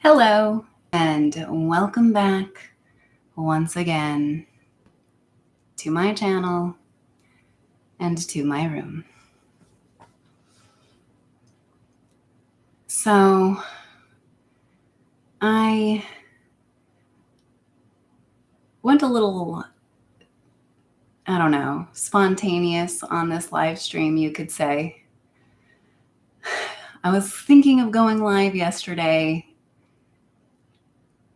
Hello, and welcome back once again to my channel and to my room. So, I went a little, spontaneous on this live stream, you could say. I was thinking of going live yesterday,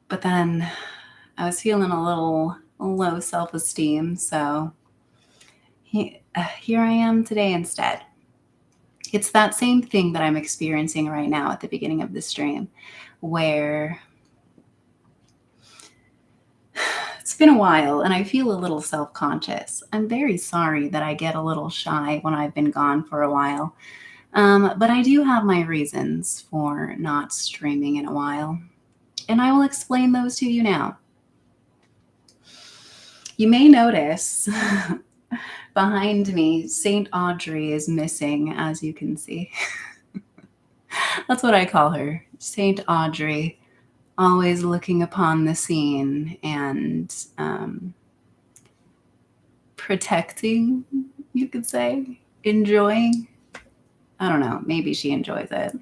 but then I was feeling a little low self-esteem, so here I am today instead. It's that same thing that I'm experiencing right now at the beginning of the stream, where it's been a while and I feel a little self-conscious. I'm very sorry that I get a little shy when I've been gone for a while, but I do have my reasons for not streaming in a while, and I will explain those to you now. You may notice behind me, St. Audrey is missing, as you can see. That's what I call her, St. Audrey, always looking upon the scene and protecting, you could say, enjoying. I don't know, maybe she enjoys it.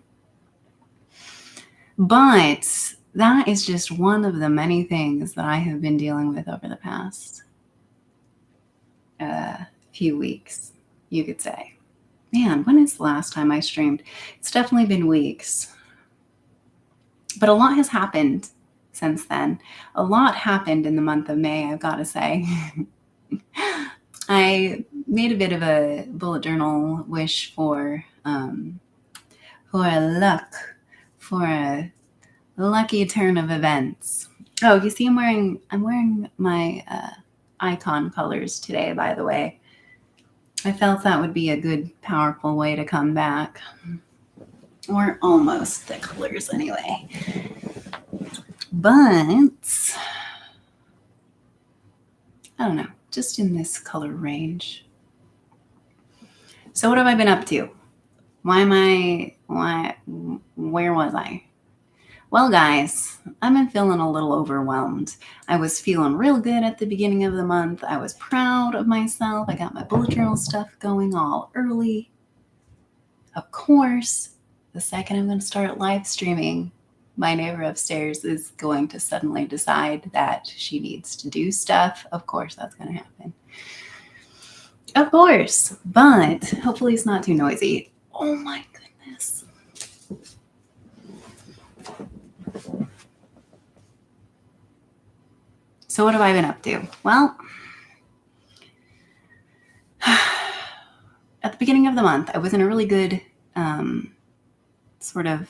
But that is just one of the many things that I have been dealing with over the past few weeks, you could say. Man, when is the last time I streamed? It's definitely been weeks. But a lot has happened since then. A lot happened in the month of May, I've got to say. I made a bit of a bullet journal wish for luck, for a lucky turn of events. Oh, you see, I'm wearing my icon colors today, by the way. I felt that would be a good, powerful way to come back. Or almost the colors anyway. But I don't know, just in this color range. So what have I been up to? Where was I? Well, guys, I've been feeling a little overwhelmed. I was feeling real good at the beginning of the month. I was proud of myself. I got my bullet journal stuff going all early. Of course, the second I'm going to start live streaming, my neighbor upstairs is going to suddenly decide that she needs to do stuff. Of course, that's going to happen. Of course, but hopefully it's not too noisy. Oh my goodness. So what have I been up to? Well, at the beginning of the month, I was in a really good sort of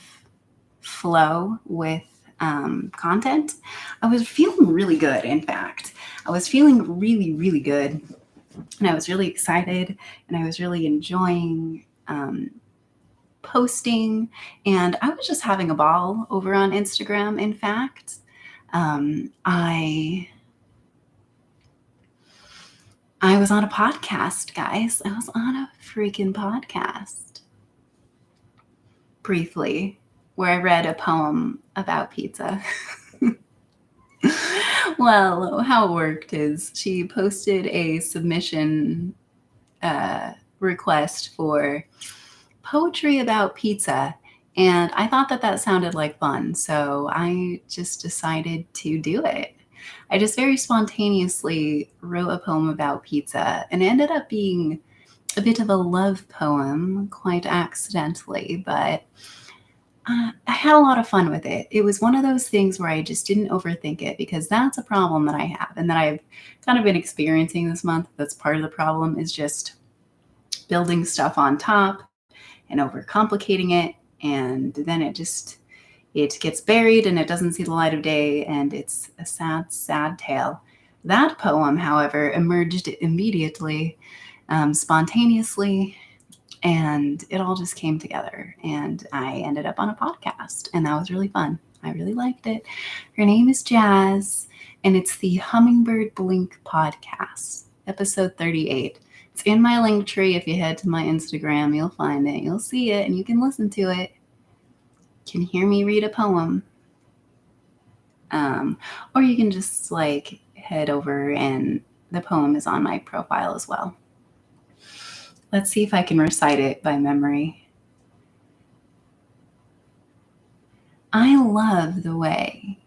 flow with content. I was feeling really good, in fact. I was feeling really, really good, and I was really excited, and I was really enjoying posting, and I was just having a ball over on Instagram, in fact. I was on a podcast, guys. I was on a freaking podcast. Briefly, where I read a poem about pizza. Well, how it worked is she posted a submission request for poetry about pizza, and I thought that sounded like fun, so I just decided to do it. I just very spontaneously wrote a poem about pizza, and it ended up being a bit of a love poem, quite accidentally, but I had a lot of fun with it. It was one of those things where I just didn't overthink it, because that's a problem that I have and that I've kind of been experiencing this month. That's part of the problem, is just building stuff on top and overcomplicating it. And then it gets buried and it doesn't see the light of day, and it's a sad, sad tale. That poem, however, emerged immediately, spontaneously, and it all just came together, and I ended up on a podcast, and that was really fun. I really liked it. Her name is Jazz, and it's the Hummingbird Blink podcast, episode 38. It's in my link tree. If you head to my Instagram, you'll find it. You'll see it, and you can listen to it. You can hear me read a poem. Or you can just like head over and the poem is on my profile as well. Let's see if I can recite it by memory. I love the way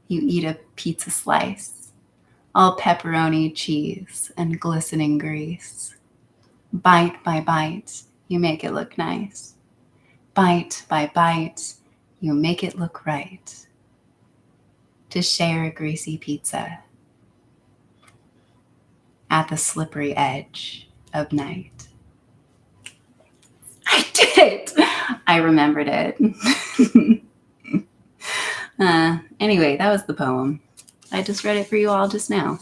you eat a pizza slice, all pepperoni, cheese, and glistening grease. Bite by bite, you make it look nice. Bite by bite, you make it look right. To share a greasy pizza at the slippery edge of night. I did it! I remembered it. Anyway, that was the poem. I just read it for you all just now.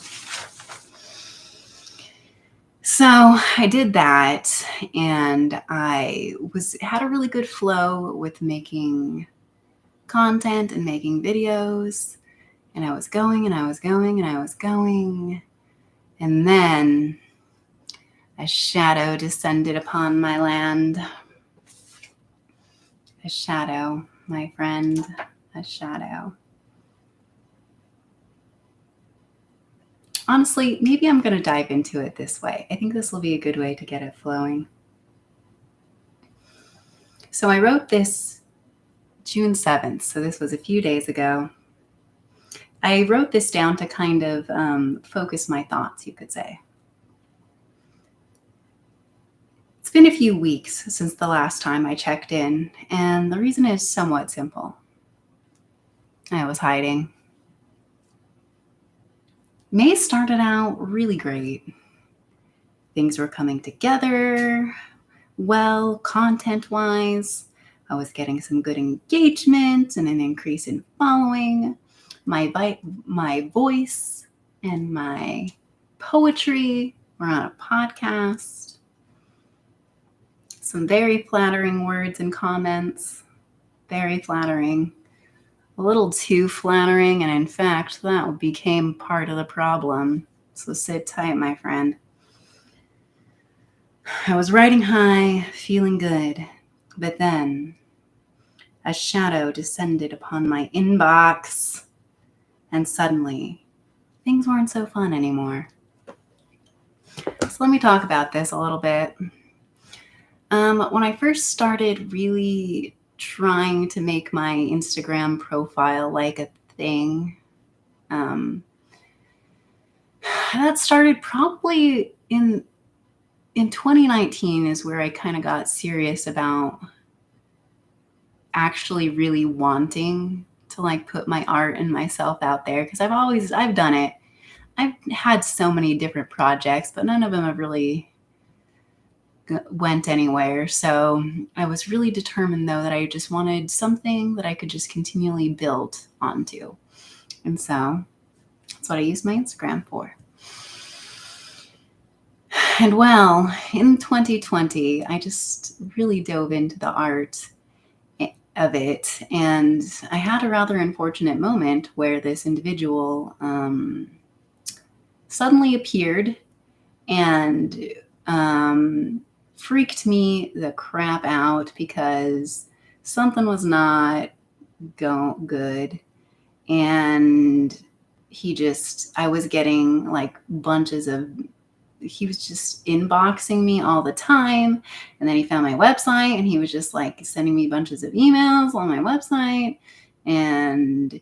So I did that, and I had a really good flow with making content and making videos, and I was going and I was going and I was going, and then a shadow descended upon my land. A shadow, my friend, a shadow. Honestly, maybe I'm going to dive into it this way. I think this will be a good way to get it flowing. So I wrote this June 7th, so this was a few days ago. I wrote this down to kind of focus my thoughts, you could say. It's been a few weeks since the last time I checked in, and the reason is somewhat simple. I was hiding. May started out really great. Things were coming together well, content-wise. I was getting some good engagement and an increase in following. My voice and my poetry were on a podcast. Some very flattering words and comments. Very flattering. A little too flattering, and in fact, that became part of the problem. So sit tight, my friend. I was riding high, feeling good, but then a shadow descended upon my inbox, and suddenly things weren't so fun anymore. So let me talk about this a little bit. When I first started really trying to make my Instagram profile like a thing, that started probably in 2019 is where I kind of got serious about actually really wanting to like put my art and myself out there, because I've done it. I've had so many different projects, but none of them have really went anywhere. So I was really determined, though, that I just wanted something that I could just continually build onto. And so that's what I use my Instagram for. And well, in 2020, I just really dove into the art of it. And I had a rather unfortunate moment where this individual suddenly appeared and freaked me the crap out because something was not good. And I was getting like he was just inboxing me all the time. And then he found my website and he was just like sending me bunches of emails on my website. And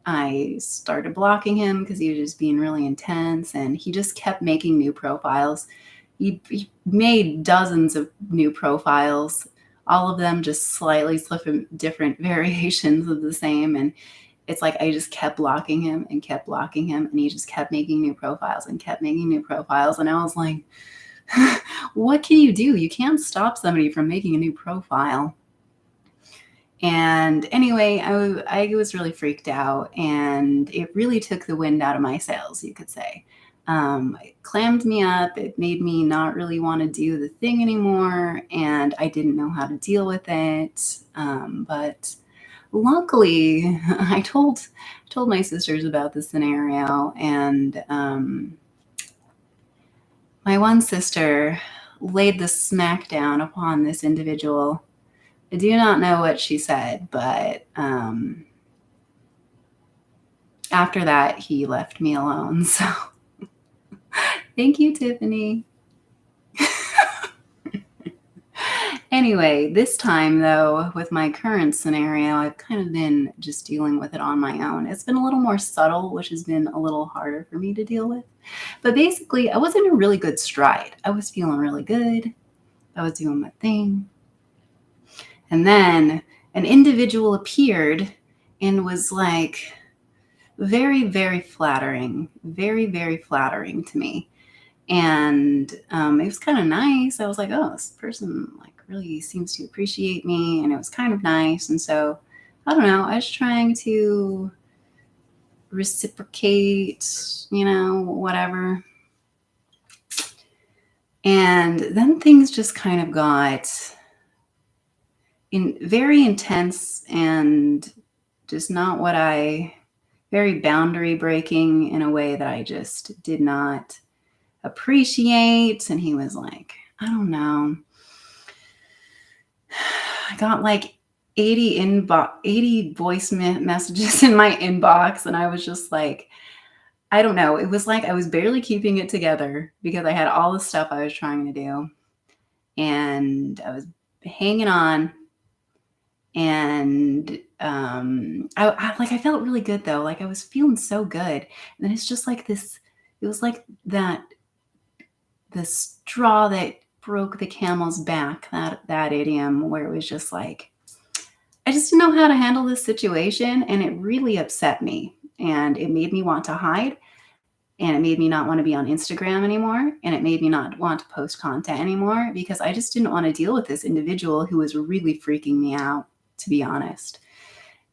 I started blocking him because he was just being really intense, and he just kept making new profiles. He made dozens of new profiles, all of them just slightly different variations of the same. And it's like I just kept blocking him, and he just kept making new profiles and kept making new profiles. And I was like, what can you do? You can't stop somebody from making a new profile. And anyway, I was really freaked out, and it really took the wind out of my sails, you could say. It clammed me up. It made me not really want to do the thing anymore, and I didn't know how to deal with it. But luckily, I told my sisters about the scenario, and my one sister laid the smackdown upon this individual. I do not know what she said, but after that, he left me alone. So thank you, Tiffany. Anyway, this time though, with my current scenario, I've kind of been just dealing with it on my own. It's been a little more subtle, which has been a little harder for me to deal with. But basically, I was in a really good stride. I was feeling really good. I was doing my thing. And then an individual appeared and was like very, very flattering to me. And it was kind of nice. I was like, oh, this person like really seems to appreciate me, and it was kind of nice. And so I don't know, I was trying to reciprocate, whatever. And then things just kind of got very intense and just not what very boundary breaking in a way that I just did not appreciate. And he was like, I don't know, I got like 80 voice messages in my inbox, and I was just like, I don't know. It was like I was barely keeping it together because I had all the stuff I was trying to do, and I was hanging on. And I felt really good though. Like I was feeling so good. And then it's just like this. It was like the straw that broke the camel's back. That idiom where it was just like, I just didn't know how to handle this situation, and it really upset me, and it made me want to hide. And it made me not want to be on Instagram anymore. And it made me not want to post content anymore because I just didn't want to deal with this individual who was really freaking me out, to be honest.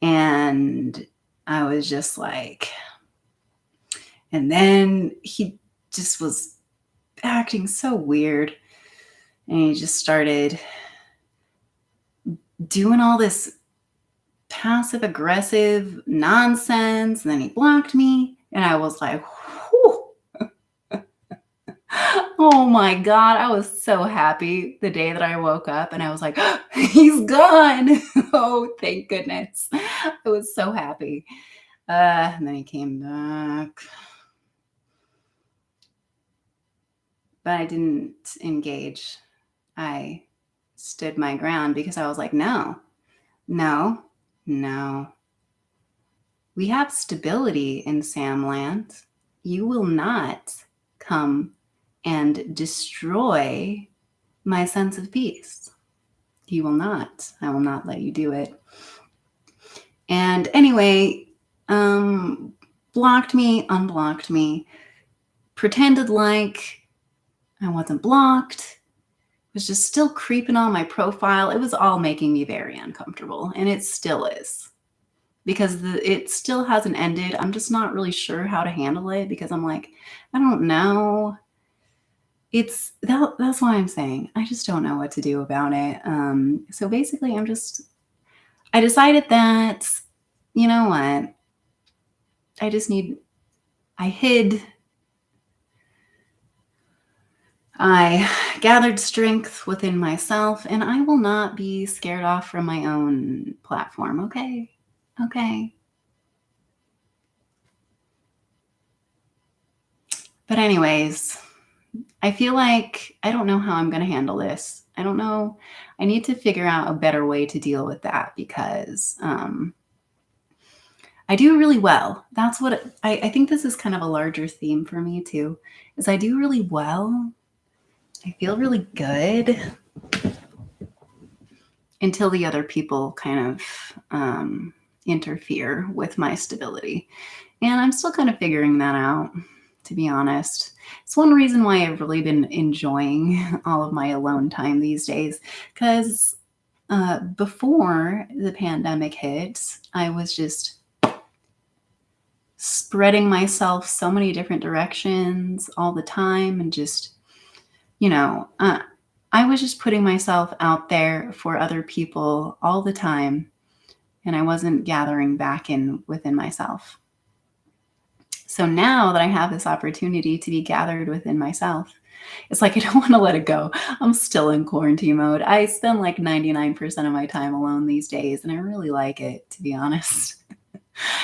And I was just like, and then he just was acting so weird. And he just started doing all this passive aggressive nonsense. And then he blocked me. And I was like, oh my God, I was so happy the day that I woke up, and I was like, he's gone. Oh, thank goodness. I was so happy. And then he came back. But I didn't engage. I stood my ground because I was like, no. We have stability in Samland. You will not come and destroy my sense of peace. You will not. I will not let you do it. And anyway, blocked me, unblocked me, pretended like I wasn't blocked, was just still creeping on my profile. It was all making me very uncomfortable, and it still is. Because it still hasn't ended. I'm just not really sure how to handle it because I'm like, I don't know. That's why I'm saying I just don't know what to do about it. So basically I decided that, you know what? I hid. I gathered strength within myself, and I will not be scared off from my own platform. Okay. But anyways, I feel like I don't know how I'm going to handle this. I don't know. I need to figure out a better way to deal with that because I do really well. That's what I think this is kind of a larger theme for me too, is I do really well. I feel really good until the other people kind of interfere with my stability. And I'm still kind of figuring that out, to be honest. It's one reason why I've really been enjoying all of my alone time these days, because before the pandemic hit, I was just spreading myself so many different directions all the time, and just, I was just putting myself out there for other people all the time, and I wasn't gathering back within myself. So now that I have this opportunity to be gathered within myself, it's like I don't want to let it go. I'm still in quarantine mode. I spend like 99% of my time alone these days, and I really like it, to be honest.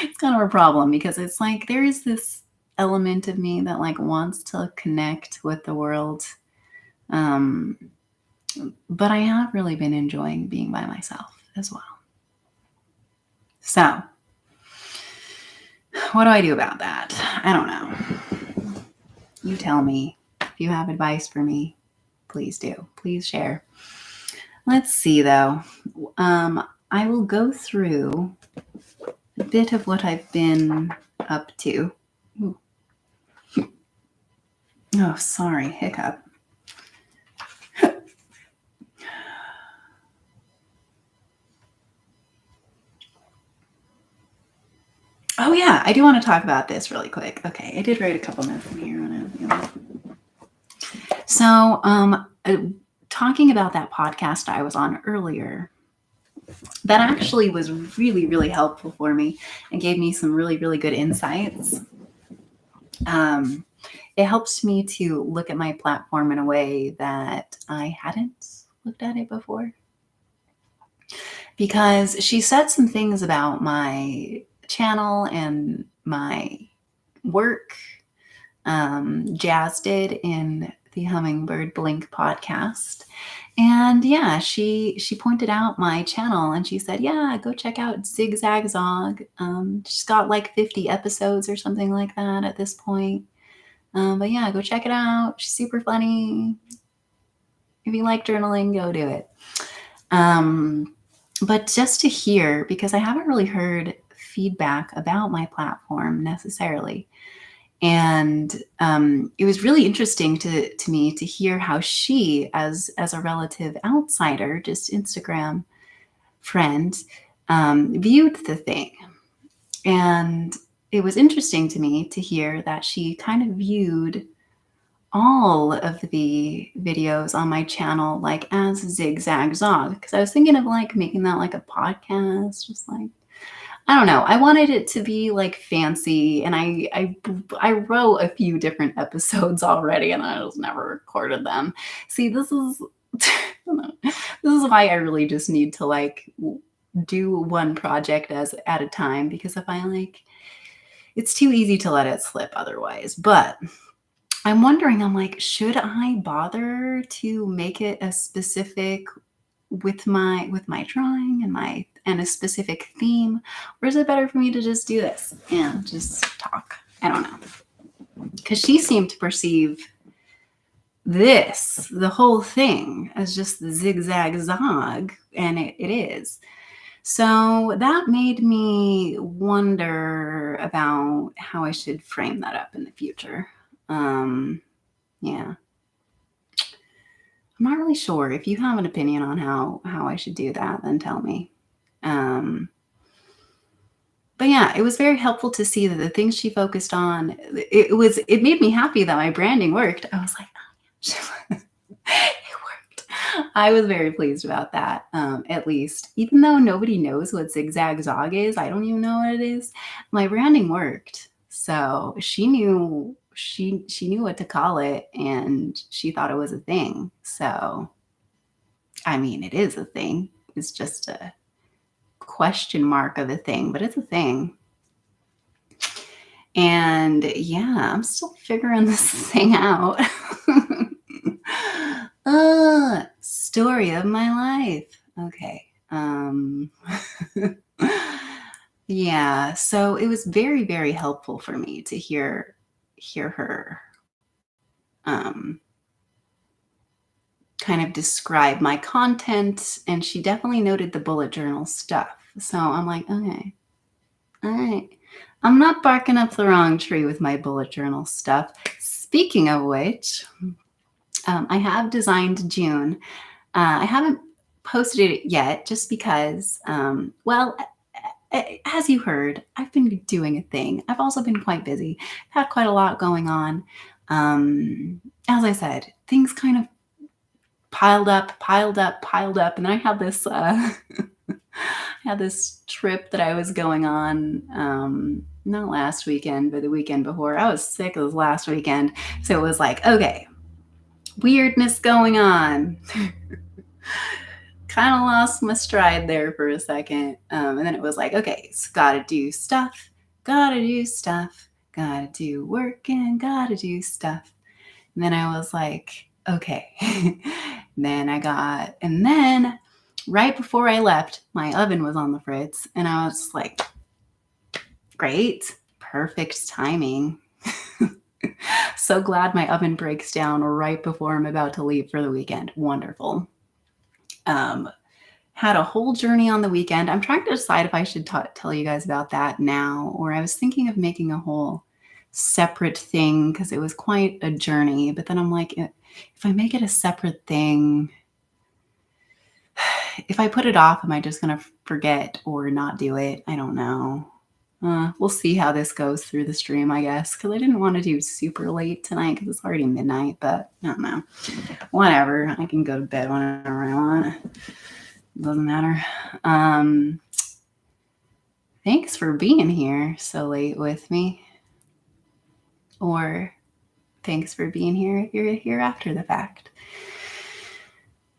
It's kind of a problem because it's like there is this element of me that like wants to connect with the world. Um, but I have really been enjoying being by myself as well. So, what do I do about that? I don't know. You tell me. If you have advice for me, please do. Please share. Let's see though. I will go through a bit of what I've been up to. Ooh. Oh, sorry, hiccup. Oh yeah, I do want to talk about this really quick. Okay, I did write a couple notes in here. So, talking about that podcast I was on earlier, that actually was really, really helpful for me and gave me some really, really good insights. It helps me to look at my platform in a way that I hadn't looked at it before. Because she said some things about my channel and my work. Jazz did in the Hummingbird Blink podcast. And yeah, she pointed out my channel and she said, yeah, go check out Zigzag Zog. She's got like 50 episodes or something like that at this point. But yeah, go check it out. She's super funny. If you like journaling, go do it. But just to hear, because I haven't really heard feedback about my platform necessarily. And it was really interesting to me to hear how she, as a relative outsider, just Instagram friend, viewed the thing. And it was interesting to me to hear that she kind of viewed all of the videos on my channel like as Zigzag Zog, because I was thinking of like making that like a podcast, just like, I don't know. I wanted it to be like fancy, and I wrote a few different episodes already, and I just never recorded them. See, this is this is why I really just need to like do one project at a time, because if I like, it's too easy to let it slip otherwise. But I'm wondering, I'm like, should I bother to make it a specific with my drawing and a specific theme, or is it better for me to just do this and just talk? I don't know, because she seemed to perceive the whole thing, as just the Zigzag Zog, and it is. So that made me wonder about how I should frame that up in the future. Yeah. I'm not really sure. If you have an opinion on how I should do that, then tell me. But yeah, it was very helpful to see that the things she focused on, it made me happy that my branding worked. I was like, oh, it worked. I was very pleased about that, at least. Even though nobody knows what Zigzag Zog is, I don't even know what it is. My branding worked. So she knew what to call it, and she thought it was a thing. So, I mean, it is a thing. It's just a question mark of a thing, but it's a thing. And yeah, I'm still figuring this thing out. Story of my life. Okay. Yeah, so it was very, very helpful for me to hear her kind of describe my content, and she definitely noted the bullet journal stuff. So I'm like, okay, all right. I'm not barking up the wrong tree with my bullet journal stuff. Speaking of which, I have designed June. I haven't posted it yet just because, well, as you heard, I've been doing a thing. I've also been quite busy. I've had quite a lot going on. As I said, things kind of piled up. And then I had this trip that I was going on, not last weekend, but the weekend before. I was sick this last weekend. So it was like, okay, weirdness going on. kind of lost my stride there for a second. And then it was like, okay, so gotta do stuff, gotta do work and gotta do stuff. And then I was like, okay. And then right before I left, my oven was on the fritz. And I was like, great, perfect timing. So glad my oven breaks down right before I'm about to leave for the weekend. Wonderful. Had a whole journey on the weekend. I'm trying to decide if I should tell you guys about that now, or I was thinking of making a whole separate thing because it was quite a journey. But then I'm like, if I make it a separate thing, if I put it off, am I just going to forget or not do it? I don't know. We'll see how this goes through the stream, I guess, because I didn't want to do super late tonight because it's already midnight, but I don't know. Whatever. I can go to bed whenever I want. Doesn't matter. Thanks for being here so late with me. Or thanks for being here if you're here after the fact.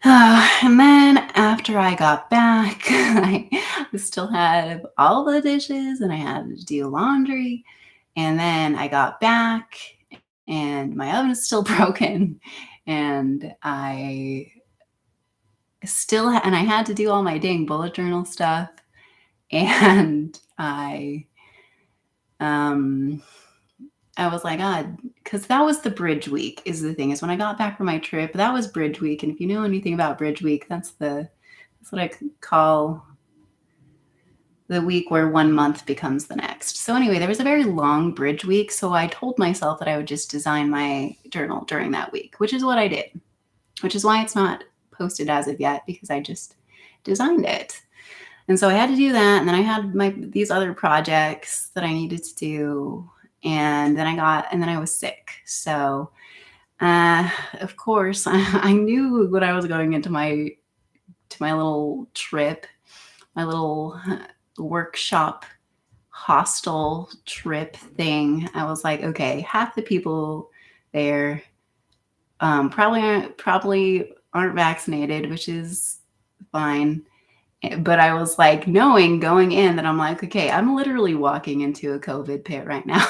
And then after I got back, I still had all the dishes and I had to do laundry. And then I got back and my oven is still broken. And I had to do all my dang bullet journal stuff. And I was like, God, because that was the bridge week is the thing, is when I got back from my trip, that was bridge week. And if you know anything about bridge week, that's what I call the week where 1 month becomes the next. So anyway, there was a very long bridge week. So I told myself that I would just design my journal during that week, which is what I did, which is why it's not posted as of yet, because I just designed it. And so I had to do that. And then I had these other projects that I needed to do. And then I was sick. So, of course, I knew when I was going into my little trip, my little workshop hostel trip thing. I was like, okay, half the people there probably aren't vaccinated, which is fine. But I was like, going in that I'm like, okay, I'm literally walking into a COVID pit right now.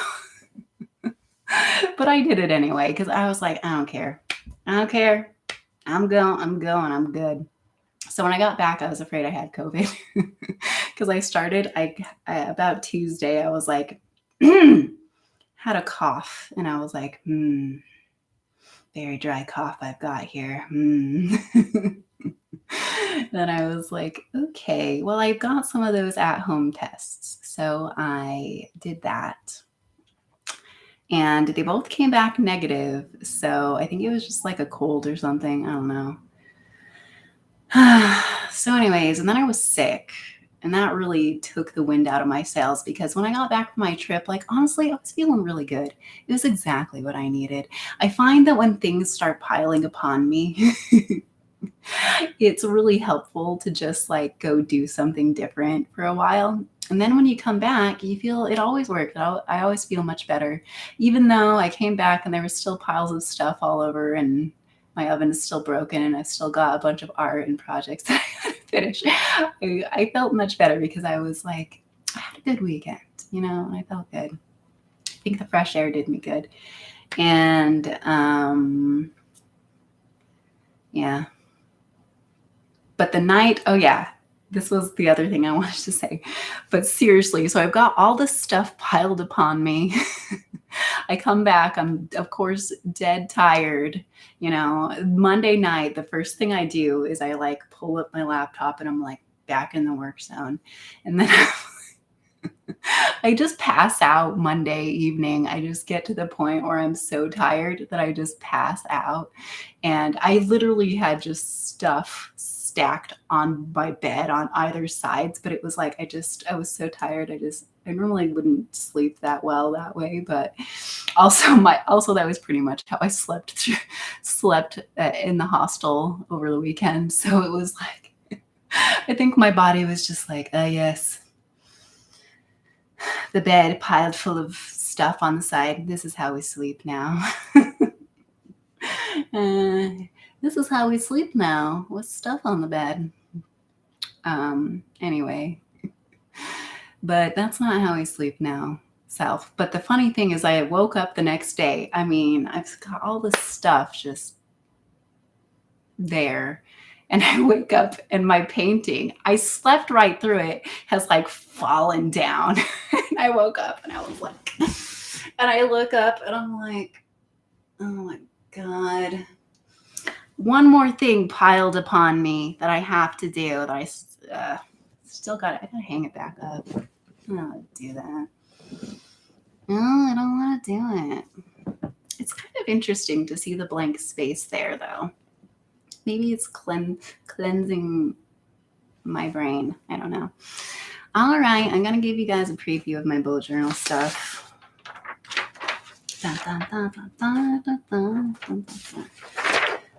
But I did it anyway because I was like, I don't care. I'm going. I'm good. So when I got back, I was afraid I had COVID because I started about Tuesday. I was like, had a cough, and I was like, very dry cough I've got here. Then I was like, okay, well, I got some of those at-home tests. So I did that. And they both came back negative. So I think it was just like a cold or something. I don't know. So anyways, and then I was sick. And that really took the wind out of my sails because when I got back from my trip, like, honestly, I was feeling really good. It was exactly what I needed. I find that when things start piling upon me, it's really helpful to just like go do something different for a while. And then when you come back, you feel it always works. I always feel much better, even though I came back and there was still piles of stuff all over and my oven is still broken and I've still got a bunch of art and projects that I gotta finish. I felt much better because I was like, I had a good weekend, and I felt good. I think the fresh air did me good. And yeah. But the night, this was the other thing I wanted to say. But seriously, so I've got all this stuff piled upon me. I come back, I'm, of course, dead tired. Monday night, the first thing I do is I like pull up my laptop and I'm like back in the work zone. And then I just pass out Monday evening. I just get to the point where I'm so tired that I just pass out. And I literally had just stuff stacked on my bed on either sides, but it was like I was so tired. I normally wouldn't sleep that well that way, but also that was pretty much how I slept in the hostel over the weekend. So it was like I think my body was just like, yes, the bed piled full of stuff on the side. This is how we sleep now. This is how we sleep now, with stuff on the bed. Anyway, but that's not how I sleep now. Self. But the funny thing is, I woke up the next day. I mean, I've got all this stuff just there. And I wake up and my painting, I slept right through it, has like fallen down. And I woke up and I was like, and I look up and I'm like, oh my God. One more thing piled upon me that I have to do that I still got. I gotta hang it back up. I don't want to do that. No, I don't want to do it. It's kind of interesting to see the blank space there, though. Maybe it's cleansing my brain. I don't know. All right, I'm gonna give you guys a preview of my bullet journal stuff.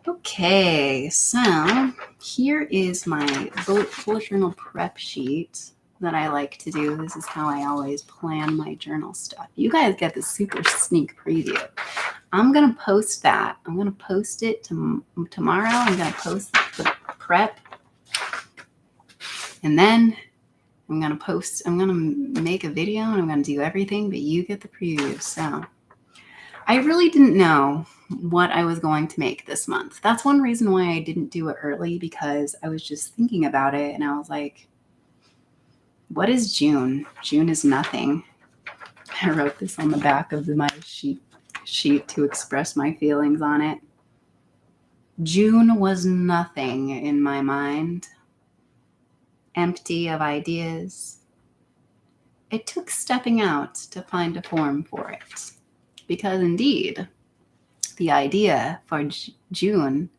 Okay, so here is my bullet journal prep sheet that I like to do. This is how I always plan my journal stuff. You guys get the super sneak preview. I'm going to post that. I'm going to post it tomorrow. I'm going to post the prep. And then I'm going to make a video and I'm going to do everything, but you get the preview. So I really didn't know what I was going to make this month. That's one reason why I didn't do it early, because I was just thinking about it and I was like, what is June? June is nothing. I wrote this on the back of my sheet to express my feelings on it. June was nothing in my mind. Empty of ideas. It took stepping out to find a form for it. Because indeed, the idea for June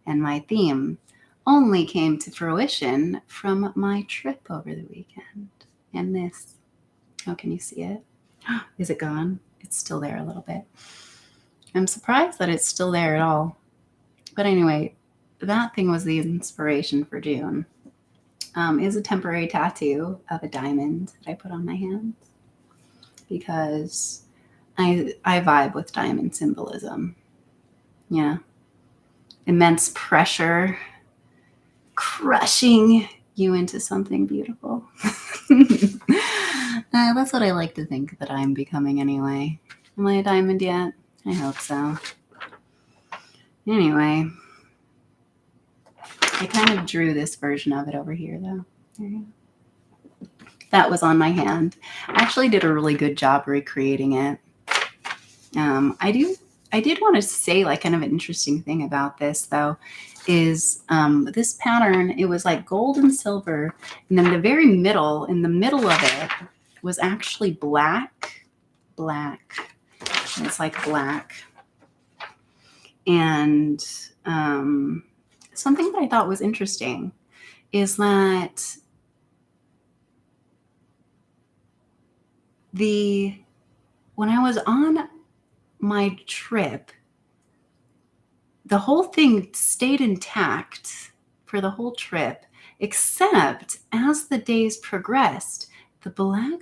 and my theme only came to fruition from my trip over the weekend. And this, oh, can you see it? Is it gone? It's still there a little bit. I'm surprised that it's still there at all. But anyway, that thing was the inspiration for June. Is a temporary tattoo of a diamond that I put on my hand because I vibe with diamond symbolism. Yeah. Immense pressure crushing you into something beautiful. That's what I like to think that I'm becoming anyway. Am I a diamond yet? I hope so. Anyway, I kind of drew this version of it over here, though. There you go. That was on my hand. I actually did a really good job recreating it. I did want to say, like, kind of an interesting thing about this, though, is this pattern, it was like gold and silver, and then in the middle of it was actually black. It's like black. And something that I thought was interesting is that when I was on my trip, the whole thing stayed intact for the whole trip, except as the days progressed, only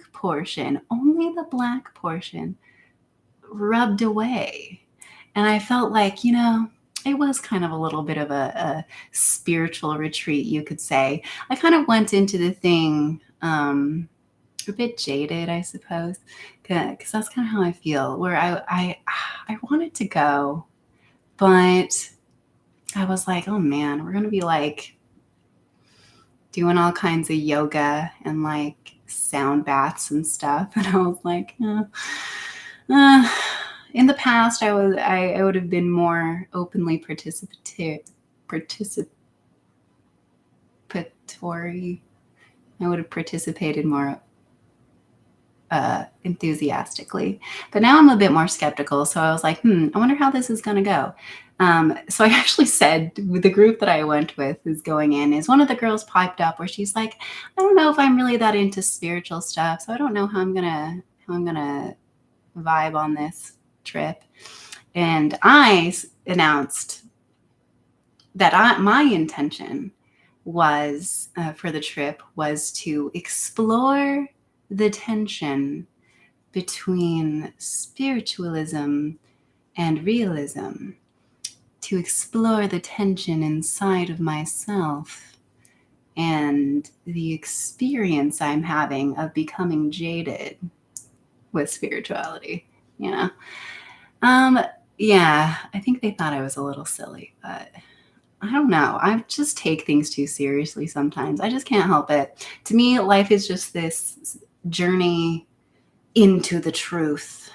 the black portion rubbed away. And I felt like, it was kind of a little bit of a spiritual retreat, you could say. I kind of went into the thing a bit jaded, I suppose, because that's kind of how I feel, where I wanted to go, but I was like, oh man, we're going to be like doing all kinds of yoga and like sound baths and stuff. And I was like, in the past, I would have been more openly participatory. I would have participated more enthusiastically. But now I'm a bit more skeptical. So I was like, I wonder how this is going to go. So I actually said, with the group that I went with is going in, is one of the girls piped up where she's like, I don't know if I'm really that into spiritual stuff. So I don't know how I'm going to vibe on this trip. And I announced that my intention was for the trip was to explore the tension between spiritualism and realism, to explore the tension inside of myself and the experience I'm having of becoming jaded with spirituality, you know? Yeah, I think they thought I was a little silly, but I don't know. I just take things too seriously sometimes. I just can't help it. To me, life is just this journey into the truth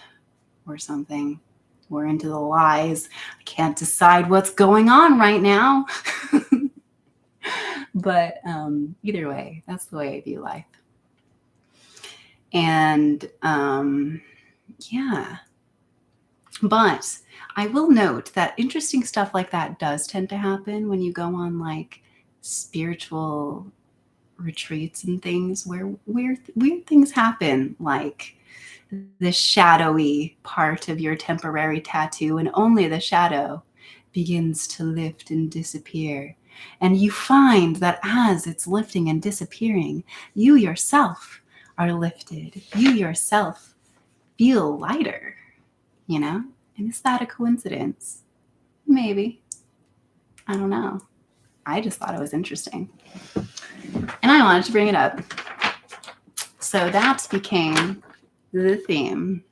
or something, or into the lies. I can't decide what's going on right now. But either way, that's the way I view life. And yeah. But I will note that interesting stuff like that does tend to happen when you go on like spiritual retreats and things where weird things happen, like the shadowy part of your temporary tattoo, and only the shadow begins to lift and disappear. And you find that as it's lifting and disappearing, you yourself are lifted. You yourself feel lighter, you know? And is that a coincidence? Maybe. I don't know. I just thought it was interesting. And I wanted to bring it up. So that became the theme.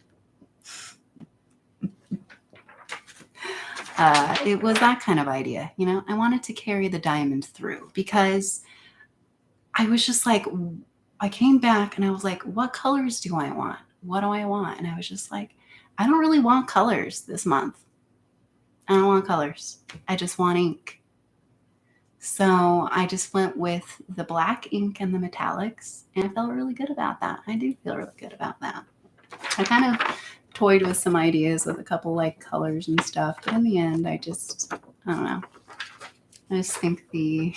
It was that kind of idea, you know? I wanted to carry the diamond through because I was just like, I came back and I was like, what colors do I want? What do I want? And I was just like, I don't really want colors this month. I don't want colors. I just want ink. So I just went with the black ink and the metallics, and I felt really good about that. I do feel really good about that. I kind of toyed with some ideas with a couple like colors and stuff, but in the end, I don't know. I just think the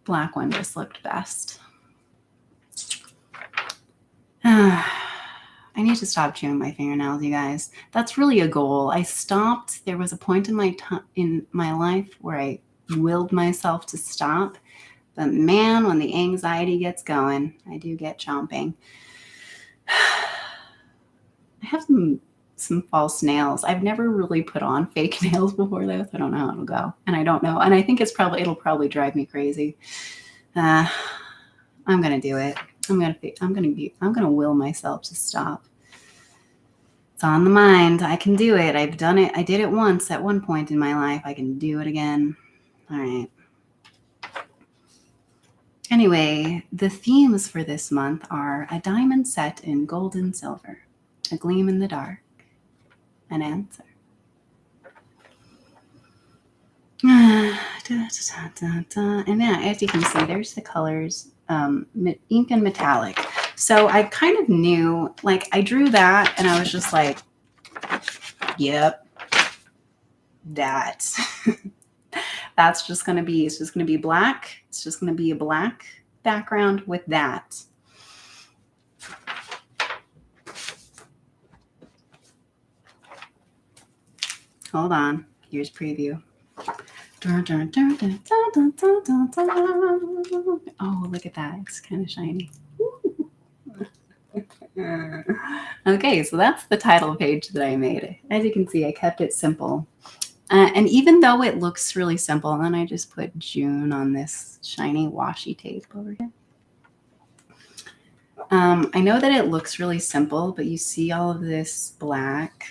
black one just looked best. I need to stop chewing my fingernails, you guys. That's really a goal. I stopped. There was a point in my life where I willed myself to stop. But man, when the anxiety gets going, I do get chomping. I have some false nails. I've never really put on fake nails before though, so I don't know how it'll go. And I don't know. And I think it'll probably drive me crazy. I'm gonna do it. I'm gonna will myself to stop. It's on the mind. I can do it. I've done it. I did it once at one point in my life. I can do it again. All right. Anyway, the themes for this month are a diamond set in gold and silver, a gleam in the dark, an answer. And yeah, as you can see, there's the colors, ink and metallic. So I kind of knew, like I drew that and I was just like, yep, that. That's just going to be, it's just going to be black. It's just going to be a black background with that. Hold on. Here's preview. Oh, look at that. It's kind of shiny. Okay, so that's the title page that I made. As you can see, I kept it simple. And even though it looks really simple, and then I just put June on this shiny washi tape over here. I know that it looks really simple, but you see all of this black.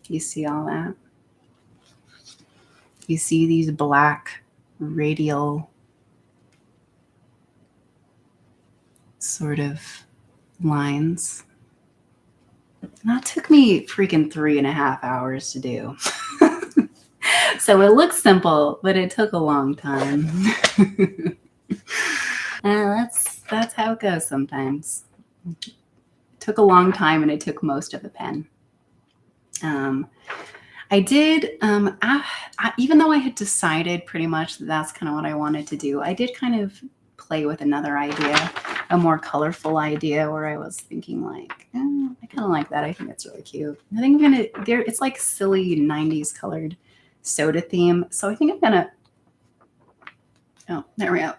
You see all that? You see these black radial sort of lines. That took me freaking 3.5 hours to do. So it looks simple, but it took a long time. That's how it goes sometimes. It took a long time and it took most of the pen. I did, even though I had decided pretty much that that's kind of what I wanted to do, I did kind of play with another idea, a more colorful idea where I was thinking like, I kind of like that. I think it's really cute. I think it's like silly 90s colored soda theme. So I think I'm gonna, oh, there we go.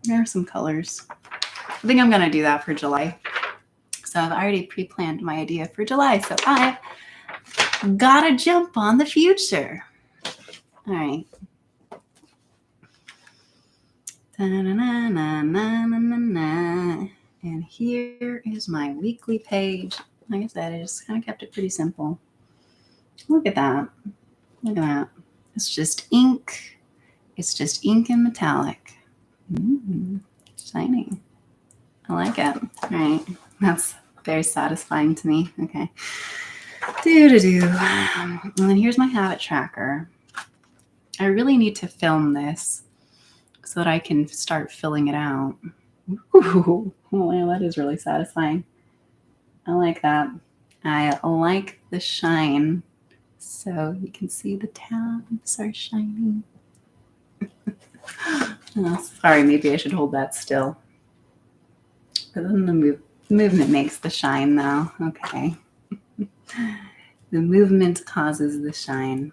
There are some colors. I think I'm gonna do that for July. So I've already pre-planned my idea for July. So I gotta jump on the future. All right. Da-na-na-na-na-na-na. And here is my weekly page. Like I said, I just kind of kept it pretty simple. Look at that. Look at that. It's just ink. It's just ink and metallic. Shiny. I like it. All right. That's very satisfying to me. Okay. Do-do-do. And then here's my habit tracker. I really need to film this so that I can start filling it out. Ooh, wow, that is really satisfying. I like that. I like the shine. So you can see the tabs are shining. Oh, sorry, maybe I should hold that still. But then the movement makes the shine, though. Okay. The movement causes the shine.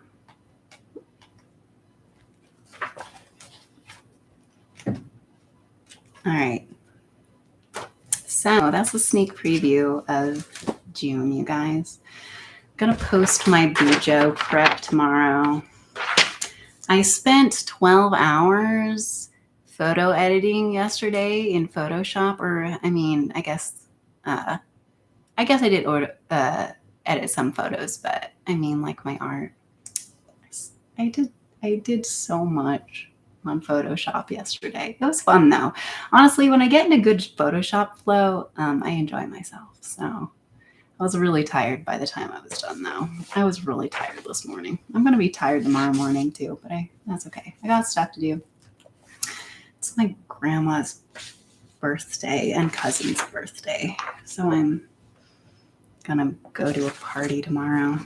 All right. So that's a sneak preview of June, you guys. I'm going to post my Bujo prep tomorrow. I spent 12 hours photo editing yesterday in Photoshop, I guess I did edit some photos, but I mean, like my art. I did so much on Photoshop yesterday. It was fun though. Honestly, when I get in a good Photoshop flow, I enjoy myself. So I was really tired by the time I was done though. I was really tired this morning. I'm going to be tired tomorrow morning too, but that's okay. I got stuff to do. It's my grandma's birthday and cousin's birthday. So I'm going to go to a party tomorrow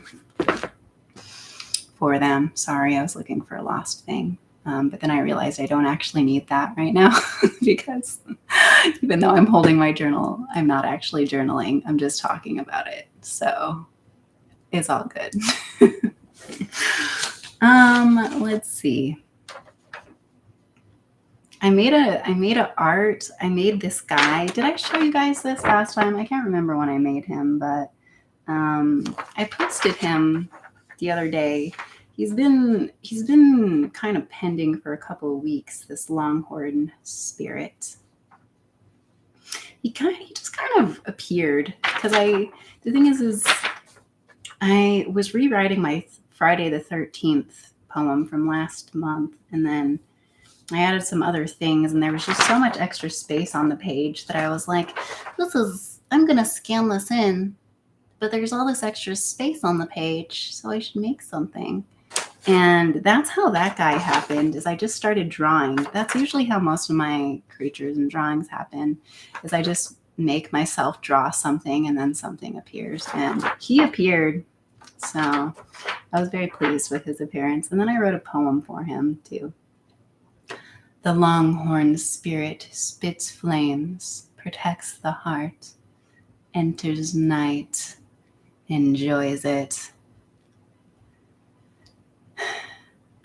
for them. Sorry, I was looking for a lost thing. But then I realized I don't actually need that right now because even though I'm holding my journal, I'm not actually journaling. I'm just talking about it. So it's all good. Let's see. I made this guy. Did I show you guys this last time? I can't remember when I made him, but I posted him the other day. He's been kind of pending for a couple of weeks, this longhorn spirit. He just kind of appeared because the thing is I was rewriting my Friday the 13th poem from last month, and then I added some other things, and there was just so much extra space on the page that I was like, I'm going to scan this in, but there's all this extra space on the page, so I should make something. And that's how that guy happened, is I just started drawing. That's usually how most of my creatures and drawings happen, is I just make myself draw something and then something appears. And he appeared, so I was very pleased with his appearance. And then I wrote a poem for him, too. The longhorn spirit spits flames, protects the heart, enters night, enjoys it.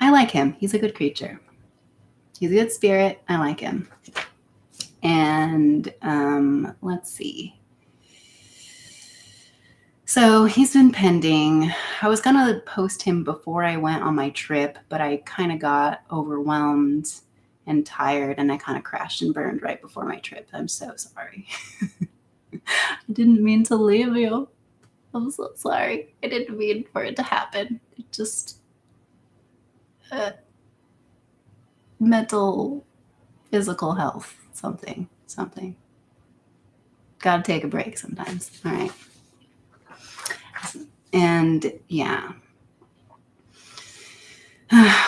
I like him. He's a good creature. He's a good spirit. I like him. And let's see. So he's been pending. I was going to post him before I went on my trip, but I kind of got overwhelmed and tired, and I kind of crashed and burned right before my trip. I'm so sorry. I didn't mean to leave you. I'm so sorry. I didn't mean for it to happen. It just... mental, physical health, something. Gotta take a break sometimes. All right. And yeah.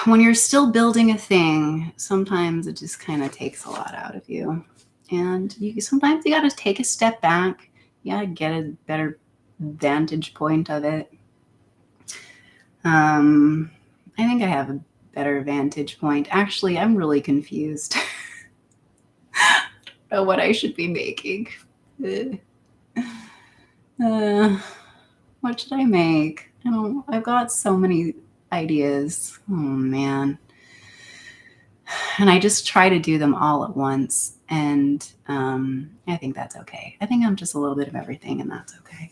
When you're still building a thing, sometimes it just kind of takes a lot out of you. And sometimes you got to take a step back. You got to get a better vantage point of it. I think I have a better vantage point. Actually, I'm really confused. I don't know what I should be making. What should I make? I've got so many ideas. Oh man. And I just try to do them all at once. And I think that's okay. I think I'm just a little bit of everything, and that's okay.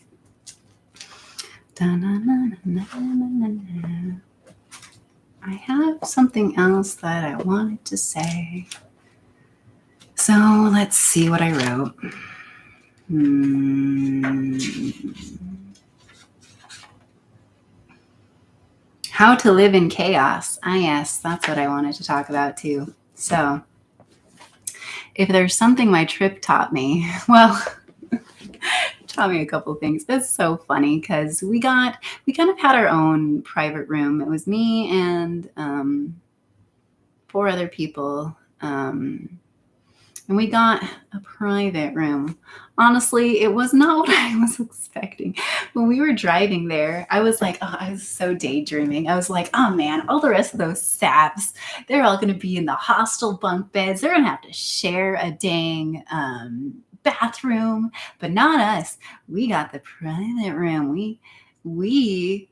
I have something else that I wanted to say. So let's see what I wrote. How to live in chaos. Yes, that's what I wanted to talk about too. So if there's something my trip taught me, well, taught me a couple things. It's so funny because we kind of had our own private room. It was me and 4 other people. And we got a private room. Honestly, it was not what I was expecting. When we were driving there, I was like, oh, I was so daydreaming. I was like, oh man, all the rest of those saps, they're all going to be in the hostel bunk beds. They're going to have to share a dang bathroom, but not us. We got the private room. We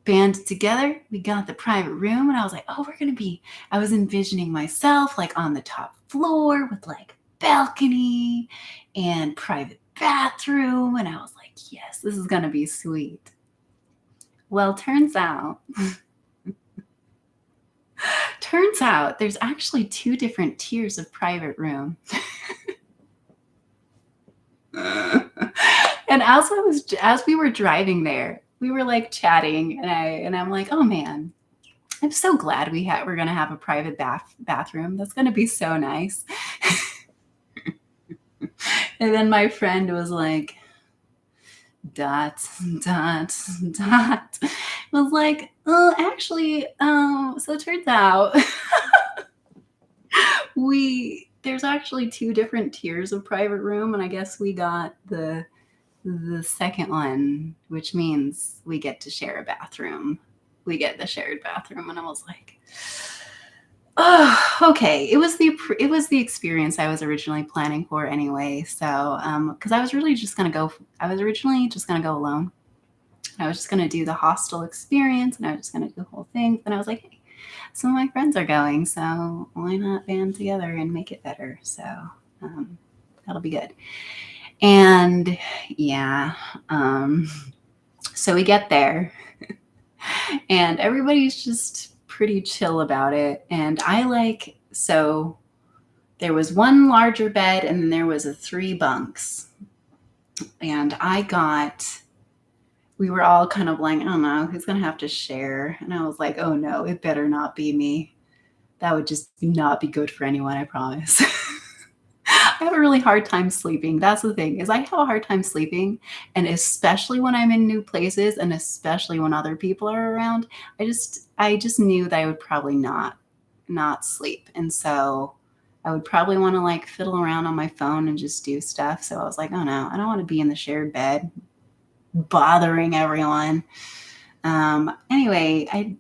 band together. We got the private room, and I was like, oh, I was envisioning myself like on the top floor with like balcony and private bathroom. And I was like, yes, this is going to be sweet. Well, turns out there's actually 2 different tiers of private room. And as we were driving there, we were like chatting, and I'm like, oh man, I'm so glad we're gonna have a private bathroom. That's gonna be so nice. And then my friend was like, ... I was like, oh, actually, so it turns out there's actually 2 different tiers of private room, and I guess we got the second one, which means we get to share a bathroom. We get the shared bathroom, and I was like, oh, okay. It was the experience I was originally planning for anyway. So, because I was originally just gonna go alone. I was just gonna do the hostel experience, and I was just gonna do the whole thing. And I was like, hey, some of my friends are going, so why not band together and make it better? So that'll be good. And yeah, so we get there, and everybody's just pretty chill about it. And so there was 1 larger bed, and then there was 3 bunks. And we were all kind of like, I don't know, who's going to have to share? And I was like, oh no, it better not be me. That would just not be good for anyone, I promise. I have a really hard time sleeping. That's the thing, is I have a hard time sleeping. And especially when I'm in new places, and especially when other people are around, I just knew that I would probably not sleep. And so I would probably want to like fiddle around on my phone and just do stuff. So I was like, oh no, I don't want to be in the shared bed bothering everyone. Anyway, I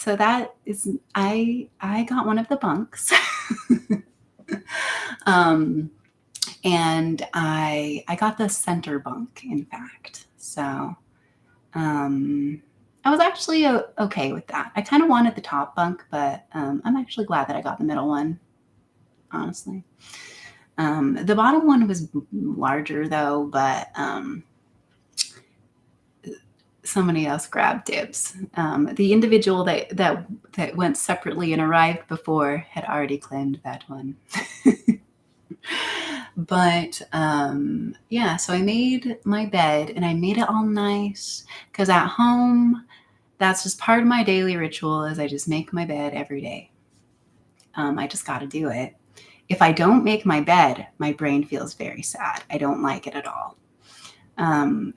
got one of the bunks. And I got the center bunk, in fact. So I was actually okay with that. I kind of wanted the top bunk, but I'm actually glad that I got the middle one, honestly. The bottom one was larger though, but somebody else grabbed dibs. The individual that went separately and arrived before had already claimed that one. But yeah, so I made my bed, and I made it all nice, because at home, that's just part of my daily ritual, is I just make my bed every day. I just got to do it. If I don't make my bed, my brain feels very sad. I don't like it at all.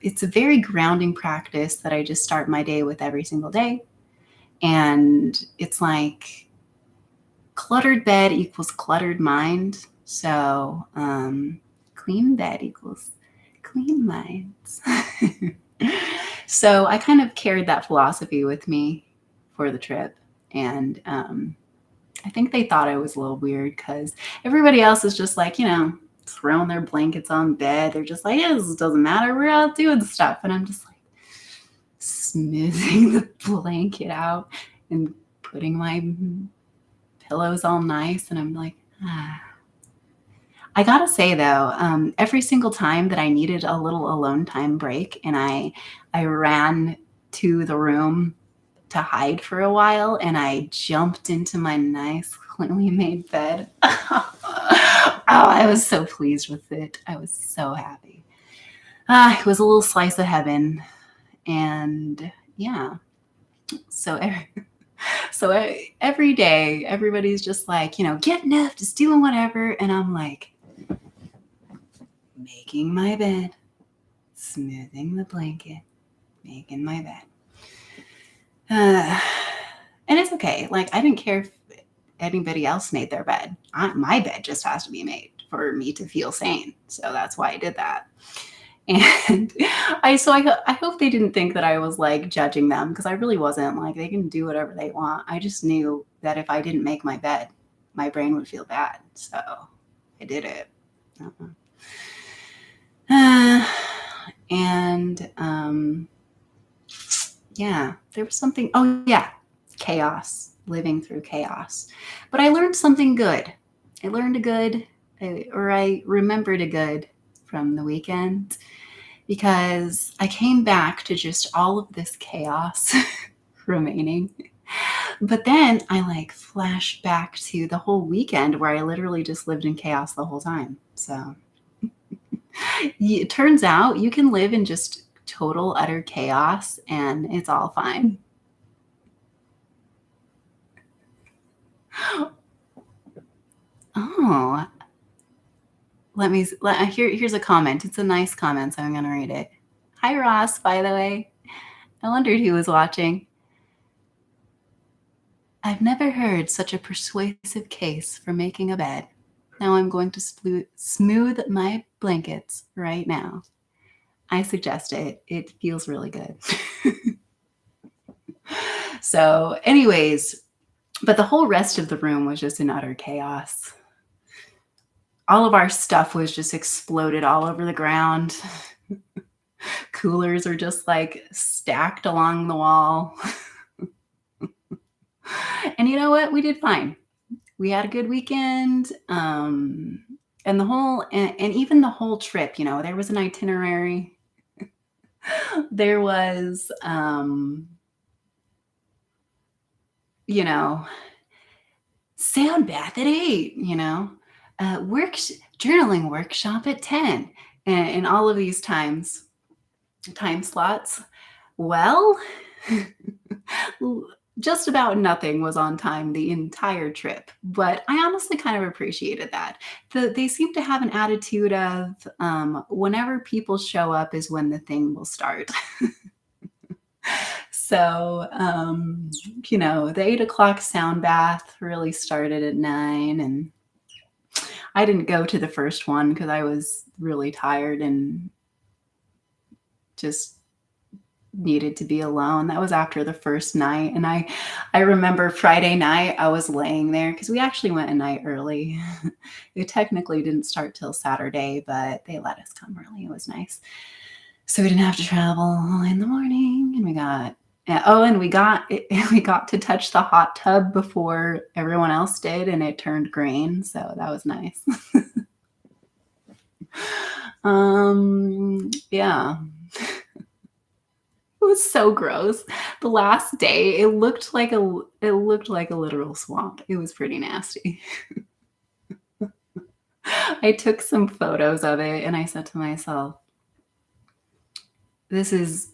It's a very grounding practice that I just start my day with every single day. And it's like cluttered bed equals cluttered mind. So clean bed equals clean minds. So I kind of carried that philosophy with me for the trip. And I think they thought I was a little weird, because everybody else is just like, throwing their blankets on bed. They're just like, yeah, this doesn't matter. We're out doing stuff. And I'm just like smoothing the blanket out and putting my pillows all nice. And I'm like, I gotta say though, every single time that I needed a little alone time break, and I ran to the room to hide for a while, and I jumped into my nice, cleanly made bed. I was so pleased with it. I was so happy. It was a little slice of heaven. And yeah, so every day, everybody's just like, getting up, just doing whatever. And I'm like, making my bed, smoothing the blanket, making my bed. And it's okay. Like, I didn't care if anybody else made their bed. My bed just has to be made for me to feel sane. So that's why I did that. And I hope they didn't think that I was like judging them, because I really wasn't. Like, they can do whatever they want. I just knew that if I didn't make my bed, my brain would feel bad. So I did it. And yeah, there was something. Oh yeah, chaos, living through chaos. But I learned something good. I learned a good, or I remembered a good from the weekend, because I came back to just all of this chaos remaining. But then I like flashed back to the whole weekend where I literally just lived in chaos the whole time. So it turns out you can live in just total, utter chaos and it's all fine. Oh, here's a comment. It's a nice comment, so I'm going to read it. Hi, Ross, by the way. I wondered who was watching. I've never heard such a persuasive case for making a bed. Now I'm going to smooth my blankets right now. I suggest it. It feels really good. So, anyways, but the whole rest of the room was just in utter chaos. All of our stuff was just exploded all over the ground. Coolers are just like stacked along the wall. And you know what? We did fine. We had a good weekend. And even the whole trip, there was an itinerary. There was, sound bath at 8, journaling workshop at 10, and all of these time slots. Well, just about nothing was on time the entire trip, but I honestly kind of appreciated that. They seem to have an attitude of whenever people show up is when the thing will start. So, the 8 o'clock sound bath really started at 9, and I didn't go to the first one because I was really tired and just needed to be alone. That was after the first night. And I remember Friday night, I was laying there because we actually went a night early. It technically didn't start till Saturday, but they let us come early. It was nice. So we didn't have to travel in the morning, and we got to touch the hot tub before everyone else did, and it turned green. So that was nice. Yeah. It was so gross. The last day, it looked like a literal swamp. It was pretty nasty. I took some photos of it and I said to myself, this is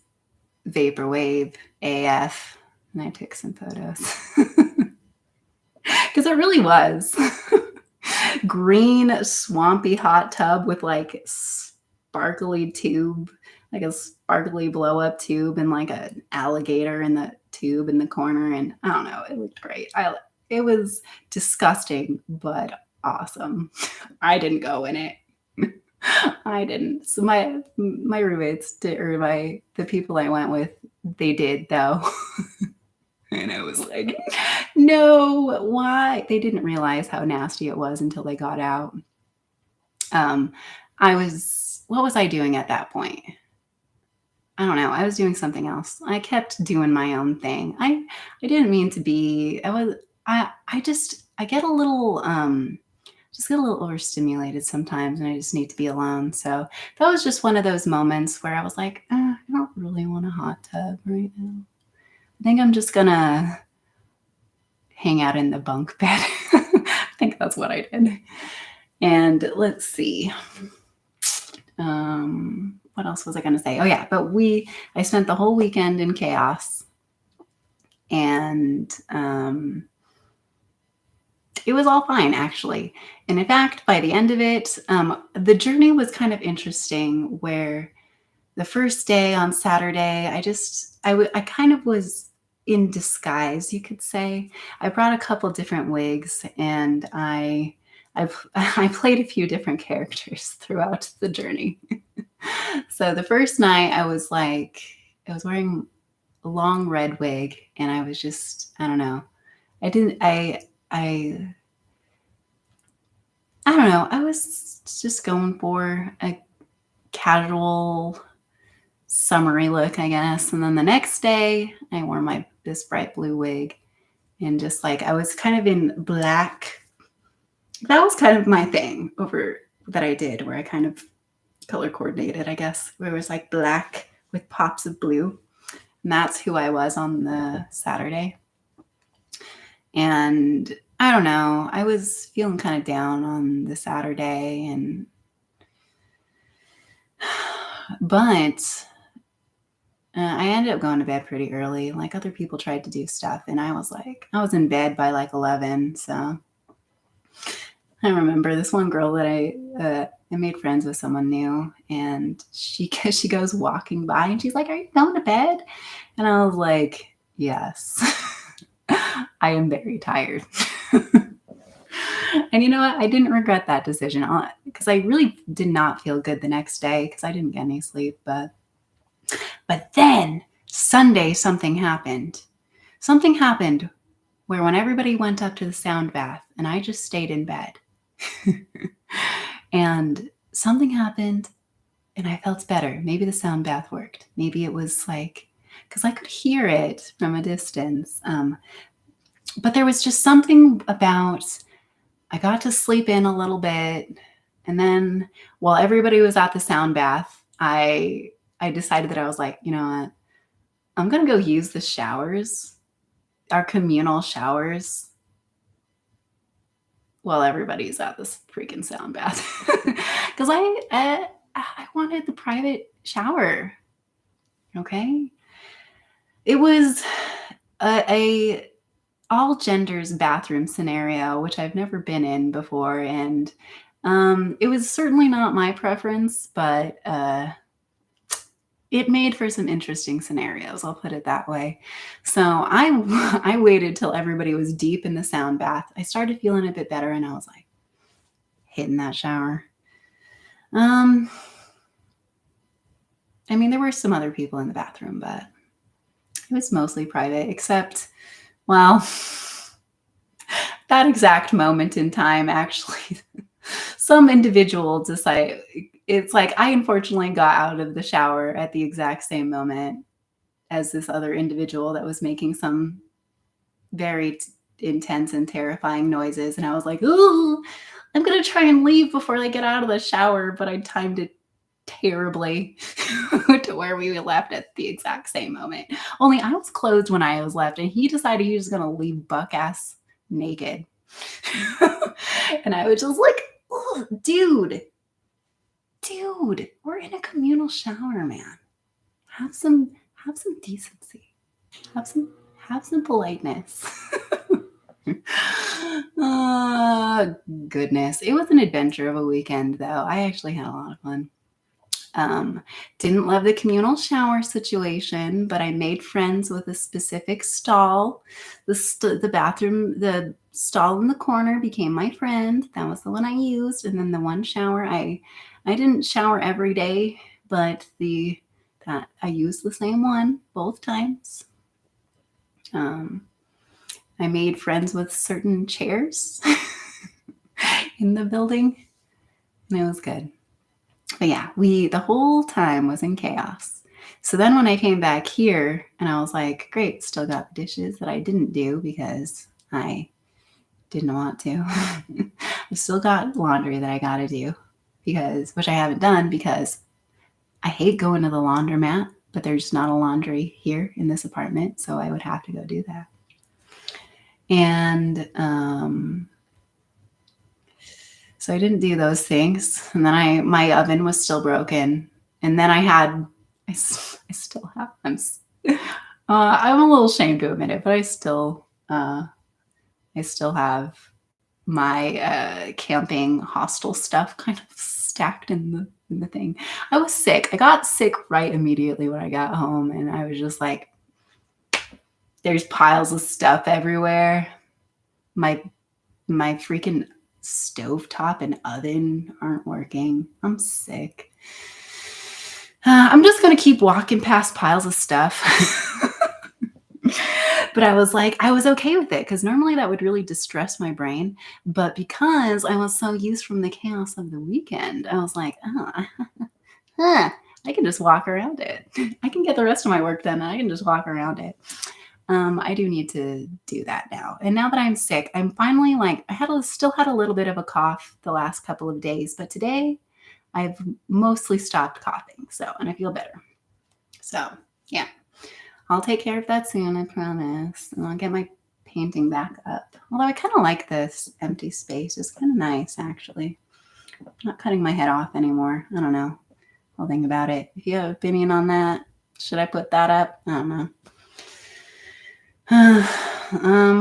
vaporwave AF. And I took some photos. Because it really was. Green, swampy hot tub with like sparkly tube, like a sparkly blow up tube, and like an alligator in the tube in the corner. And I don't know, it looked great. It was disgusting, but awesome. I didn't go in it. I didn't. So my roommates did, or the people I went with, they did though. And I was like, no, why? They didn't realize how nasty it was until they got out. What was I doing at that point? I don't know. I was doing something else. I kept doing my own thing. I didn't mean to be. I get a little overstimulated sometimes, and I just need to be alone. So that was just one of those moments where I was like, I don't really want a hot tub right now. I think I'm just gonna hang out in the bunk bed. I think that's what I did. And let's see. What else was I going to say? Oh yeah, but I spent the whole weekend in chaos, and it was all fine actually. And in fact, by the end of it, the journey was kind of interesting. Where the first day on Saturday, I kind of was in disguise, you could say. I brought a couple different wigs, and I played a few different characters throughout the journey. So the first night I was wearing a long red wig, and I was just, I don't know. I didn't I don't know. I was just going for a casual summery look, I guess. And then the next day I wore this bright blue wig, and just I was kind of in black. That was kind of my thing that I did, where I kind of color coordinated, I guess, where it was black with pops of blue. And that's who I was on the Saturday. And I don't know, I was feeling kind of down on the Saturday, but I ended up going to bed pretty early. Other people tried to do stuff, and I was in bed by 11. So I remember this one girl that I made friends with someone new, and she goes walking by, and she's like, "Are you going to bed?" And I was like, "Yes, I am very tired." And you know what? I didn't regret that decision, because I really did not feel good the next day because I didn't get any sleep. But then Sunday, something happened. Something happened where when everybody went up to the sound bath, and I just stayed in bed. And something happened, and I felt better. Maybe the sound bath worked. Maybe it was because I could hear it from a distance. But there was just something about, I got to sleep in a little bit. And then while everybody was at the sound bath, I decided that I was like, you know what? I'm going to go use the showers, our communal showers, while everybody's at this freaking sound bath. Because I wanted the private shower. Okay. It was a all genders bathroom scenario, which I've never been in before. And it was certainly not my preference, but it made for some interesting scenarios. I'll put it that way. So I waited till everybody was deep in the sound bath. I started feeling a bit better, and I was hitting that shower. I mean, there were some other people in the bathroom, but it was mostly private, except, well, that exact moment in time, actually, some individual decided, it's I unfortunately got out of the shower at the exact same moment as this other individual that was making some very intense and terrifying noises. And I was like, ooh, I'm going to try and leave before I get out of the shower. But I timed it terribly to where we left at the exact same moment. Only I was clothed when I was left, and he decided he was going to leave buck-ass naked. And I was just like, oh, dude, we're in a communal shower, man. Have some decency. Have some politeness. Goodness. It was an adventure of a weekend, though. I actually had a lot of fun. Didn't love the communal shower situation, but I made friends with a specific stall. The bathroom, the stall in the corner became my friend. That was the one I used. And then the one shower, I didn't shower every day, but that I used the same one both times. I made friends with certain chairs in the building, and it was good. But yeah, the whole time was in chaos. So then when I came back here, and I was like, great, still got the dishes that I didn't do because I didn't want to. I still got laundry that I got to do, which I haven't done because I hate going to the laundromat, but there's not a laundry here in this apartment, so I would have to go do that. And So I didn't do those things. And then my oven was still broken. And then I still have, I'm a little ashamed to admit it, but I still have my camping hostel stuff kind of stacked in the thing. I was sick. I got sick right immediately when I got home, and I was just like, there's piles of stuff everywhere. My freaking stovetop and oven aren't working. I'm sick. I'm just gonna keep walking past piles of stuff. But I was like, I was okay with it because normally that would really distress my brain. But because I was so used from the chaos of the weekend, I was like, oh, I can just walk around it. I can get the rest of my work done and I can just walk around it. I do need to do that now. And now that I'm sick, I'm finally like, still had a little bit of a cough the last couple of days, but today I've mostly stopped coughing. So, and I feel better. So, yeah. I'll take care of that soon, I promise. And I'll get my painting back up. Although I kind of like this empty space. It's kind of nice, actually. I'm not cutting my head off anymore. I don't know. I'll think about it. If you have an opinion on that, should I put that up? I don't know.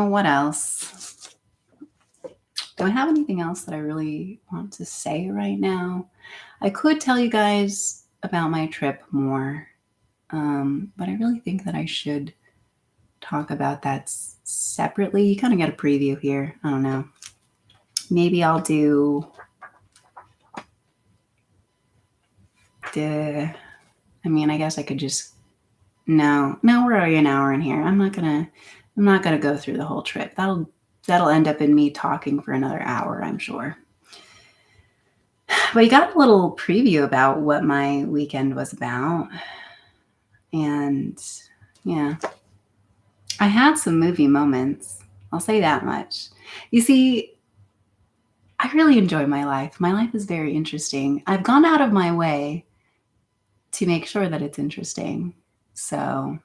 What else? Do I have anything else that I really want to say right now? I could tell you guys about my trip more. But I really think that I should talk about that separately. You kind of get a preview here. I don't know. Maybe I'll do I guess I could just no, we're already an hour in here. I'm not gonna go through the whole trip. That'll end up in me talking for another hour, I'm sure. But you got a little preview about what my weekend was about. And yeah, I had some movie moments. I'll say that much. You see, I really enjoy my life. My life is very interesting. I've gone out of my way to make sure that it's interesting. So,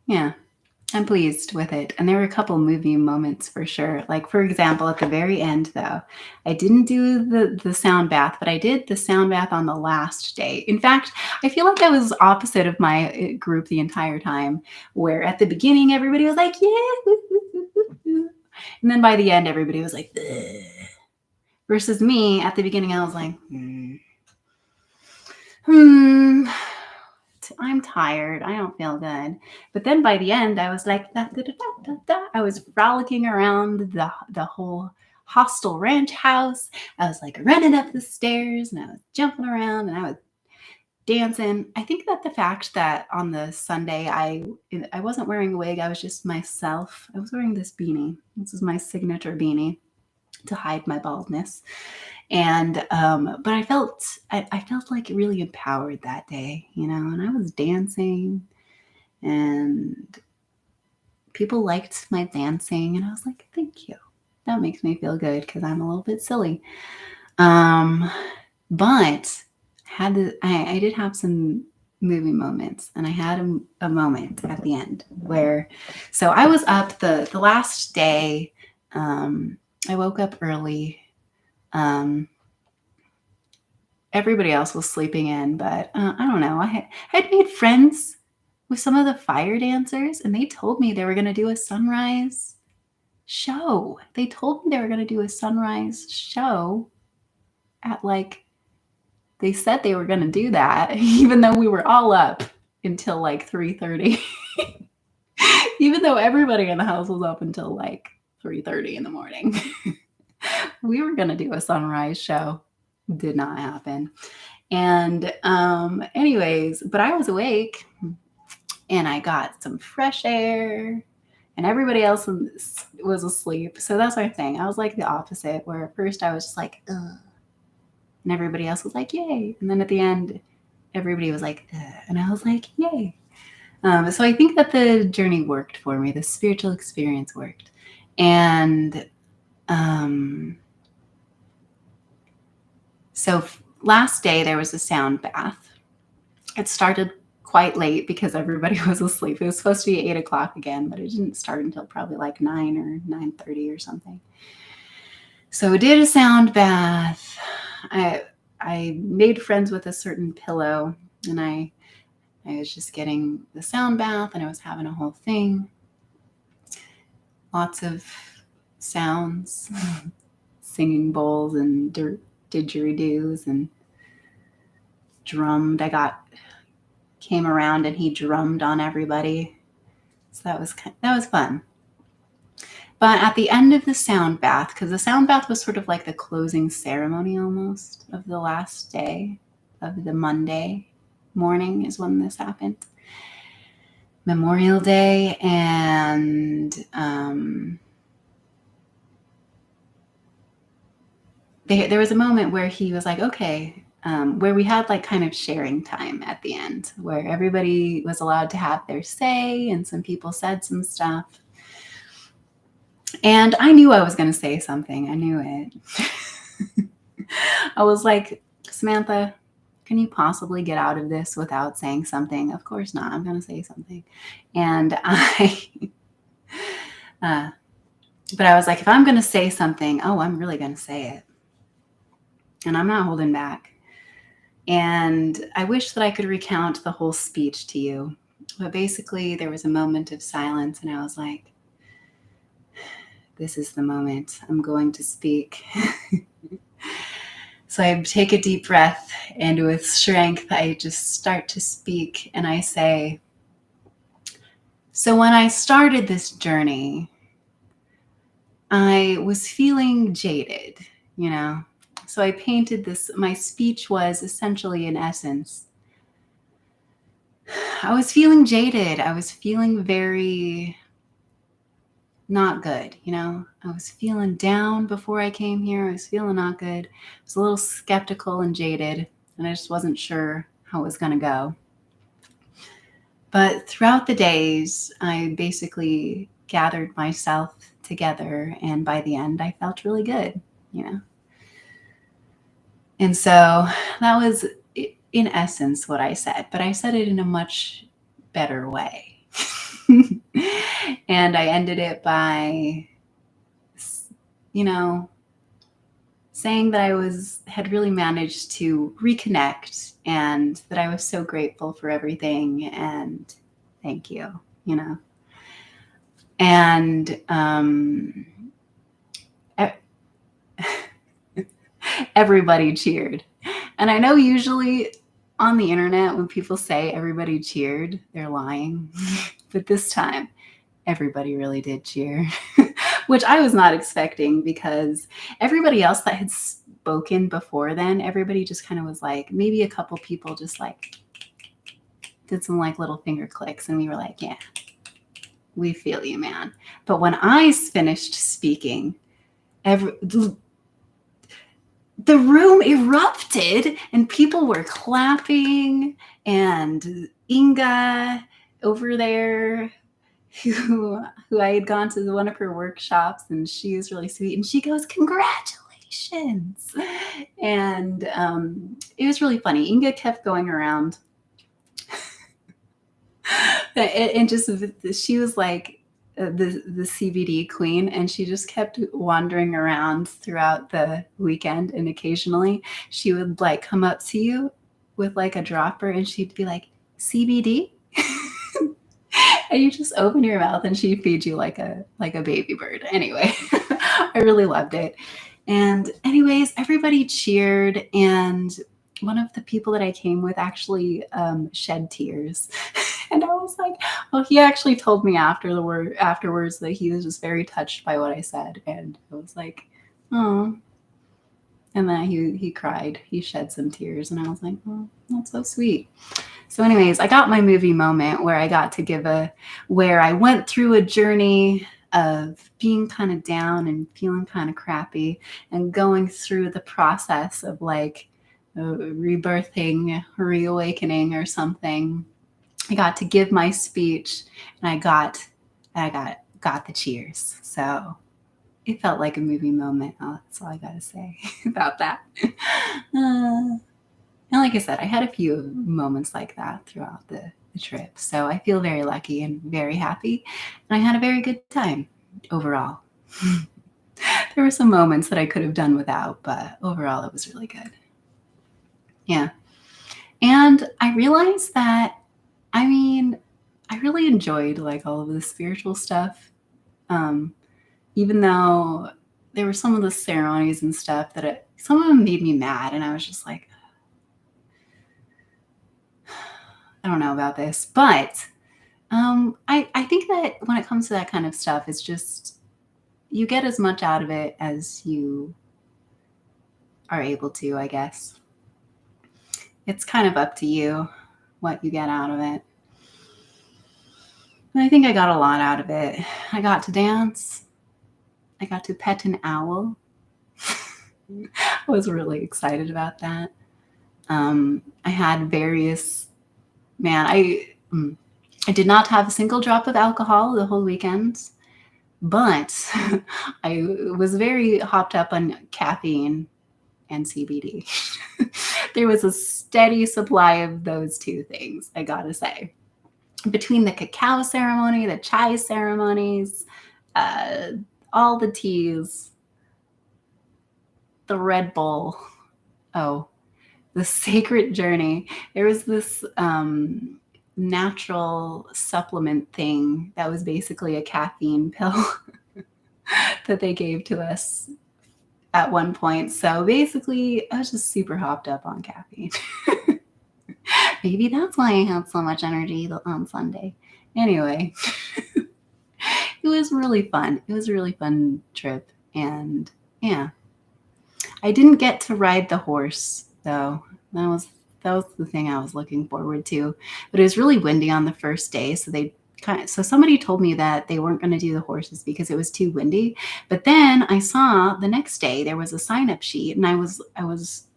yeah, I'm pleased with it. And there were a couple movie moments for sure. Like, for example, at the very end, though, I didn't do the sound bath, but I did the sound bath on the last day. In fact, I feel like I was opposite of my group the entire time, where at the beginning, everybody was like, yeah. And then by the end, everybody was like, ugh. Versus me, at the beginning, I was like, I'm tired. I don't feel good. But then by the end, I was like, da, da, da, da, da. I was frolicking around the whole hostel ranch house. I was like running up the stairs and I was jumping around and I was dancing. I think that the fact that on the Sunday I wasn't wearing a wig, I was just myself. I was wearing this beanie. This is my signature beanie to hide my baldness. And but I felt like really empowered that day, and I was dancing and people liked my dancing and I was like, thank you. That makes me feel good because I'm a little bit silly. But I did have some movie moments, and I had a moment at the end where, so I was up the last day. I woke up early. Everybody else was sleeping in, but I don't know. I had made friends with some of the fire dancers, and they told me they were going to do a sunrise show. They told me they were going to do a sunrise show at they said they were going to do that, even though we were all up until 3:30. Even though everybody in the house was up until 3:30 in the morning. We were going to do a sunrise show. Did not happen. And anyways, but I was awake and I got some fresh air and everybody else was asleep. So that's my thing. I was like the opposite, where at first I was just like, ugh. And everybody else was like, yay. And then at the end, everybody was like, ugh. And I was like, yay. So I think that the journey worked for me. The spiritual experience worked. And so last day there was a sound bath. It started quite late because everybody was asleep. It was supposed to be 8 o'clock again, but it didn't start until probably like 9 or 9:30 or something. So I did a sound bath. I made friends with a certain pillow, and I was just getting the sound bath, and I was having a whole thing. Lots of sounds, singing bowls and didgeridoos, and drummed. Came around and he drummed on everybody. So that was fun. But at the end of the sound bath, because the sound bath was sort of like the closing ceremony almost of the last day of the Monday morning is when this happened. Memorial Day. And there was a moment where he was like, okay, where we had like kind of sharing time at the end, where everybody was allowed to have their say, and some people said some stuff. And I knew I was going to say something. I knew it. I was like, Samantha, can you possibly get out of this without saying something? Of course not. I'm going to say something. And but I was like, if I'm going to say something, I'm really going to say it. And I'm not holding back. And I wish that I could recount the whole speech to you. But basically, there was a moment of silence, and I was like, this is the moment I'm going to speak. So I take a deep breath, and with strength, I just start to speak, and I say, so when I started this journey, I was feeling jaded, So I painted this, my speech was essentially, in essence, I was feeling jaded. I was feeling very not good, I was feeling down before I came here. I was feeling not good. I was a little skeptical and jaded, and I just wasn't sure how it was going to go. But throughout the days, I basically gathered myself together, and by the end, I felt really good, And so that was, in essence, what I said, but I said it in a much better way. And I ended it by, saying that I had really managed to reconnect, and that I was so grateful for everything, and thank you, And everybody cheered. And I know usually on the internet, when people say everybody cheered, they're lying. But this time, everybody really did cheer, which I was not expecting, because everybody else that had spoken before then, everybody just kind of was like, maybe a couple people just like did some like little finger clicks, and we were like, yeah, we feel you, man. But when I finished speaking, the room erupted, and people were clapping, and Inga over there, who I had gone to one of her workshops, and she was really sweet, and she goes, congratulations. And it was really funny. Inga kept going around and just, she was like the CBD queen, and she just kept wandering around throughout the weekend, and occasionally she would like come up to you with like a dropper, and she'd be like, CBD? And you just open your mouth, and she feeds you like a baby bird. Anyway, I really loved it. And anyways, everybody cheered, and one of the people that I came with actually shed tears. And I was like, well, he actually told me afterwards that he was just very touched by what I said. And I was like, oh. And then he cried. He shed some tears. And I was like, oh, that's so sweet. So anyways, I got my movie moment where I got to where I went through a journey of being kind of down and feeling kind of crappy, and going through the process of like rebirthing, reawakening or something. I got to give my speech, and I got the cheers. So it felt like a movie moment. Oh, that's all I got to say about that. And like I said, I had a few moments like that throughout the trip. So I feel very lucky and very happy. And I had a very good time overall. There were some moments that I could have done without, but overall it was really good. Yeah. And I realized that, I mean, I really enjoyed like all of the spiritual stuff. Um, Even though there were some of the ceremonies and stuff that some of them made me mad. And I was just like, I don't know about this. But I think that when it comes to that kind of stuff, it's just you get as much out of it as you are able to, I guess. It's kind of up to you what you get out of it. And I think I got a lot out of it. I got to dance. I got to pet an owl. I was really excited about that. I had various, man, I did not have a single drop of alcohol the whole weekend, but I was very hopped up on caffeine and CBD. There was a steady supply of those two things, I gotta say. Between the cacao ceremony, the chai ceremonies, uh, all the teas, the Red Bull, oh, the sacred journey. There was this natural supplement thing that was basically a caffeine pill that they gave to us at one point. So basically, I was just super hopped up on caffeine. Maybe that's why I had so much energy on Sunday. Anyway, it was really fun. It was a really fun trip. And yeah, I didn't get to ride the horse though. That was the thing I was looking forward to. But it was really windy on the first day, so somebody told me that they weren't going to do the horses because it was too windy. But then I saw the next day there was a sign-up sheet, and I was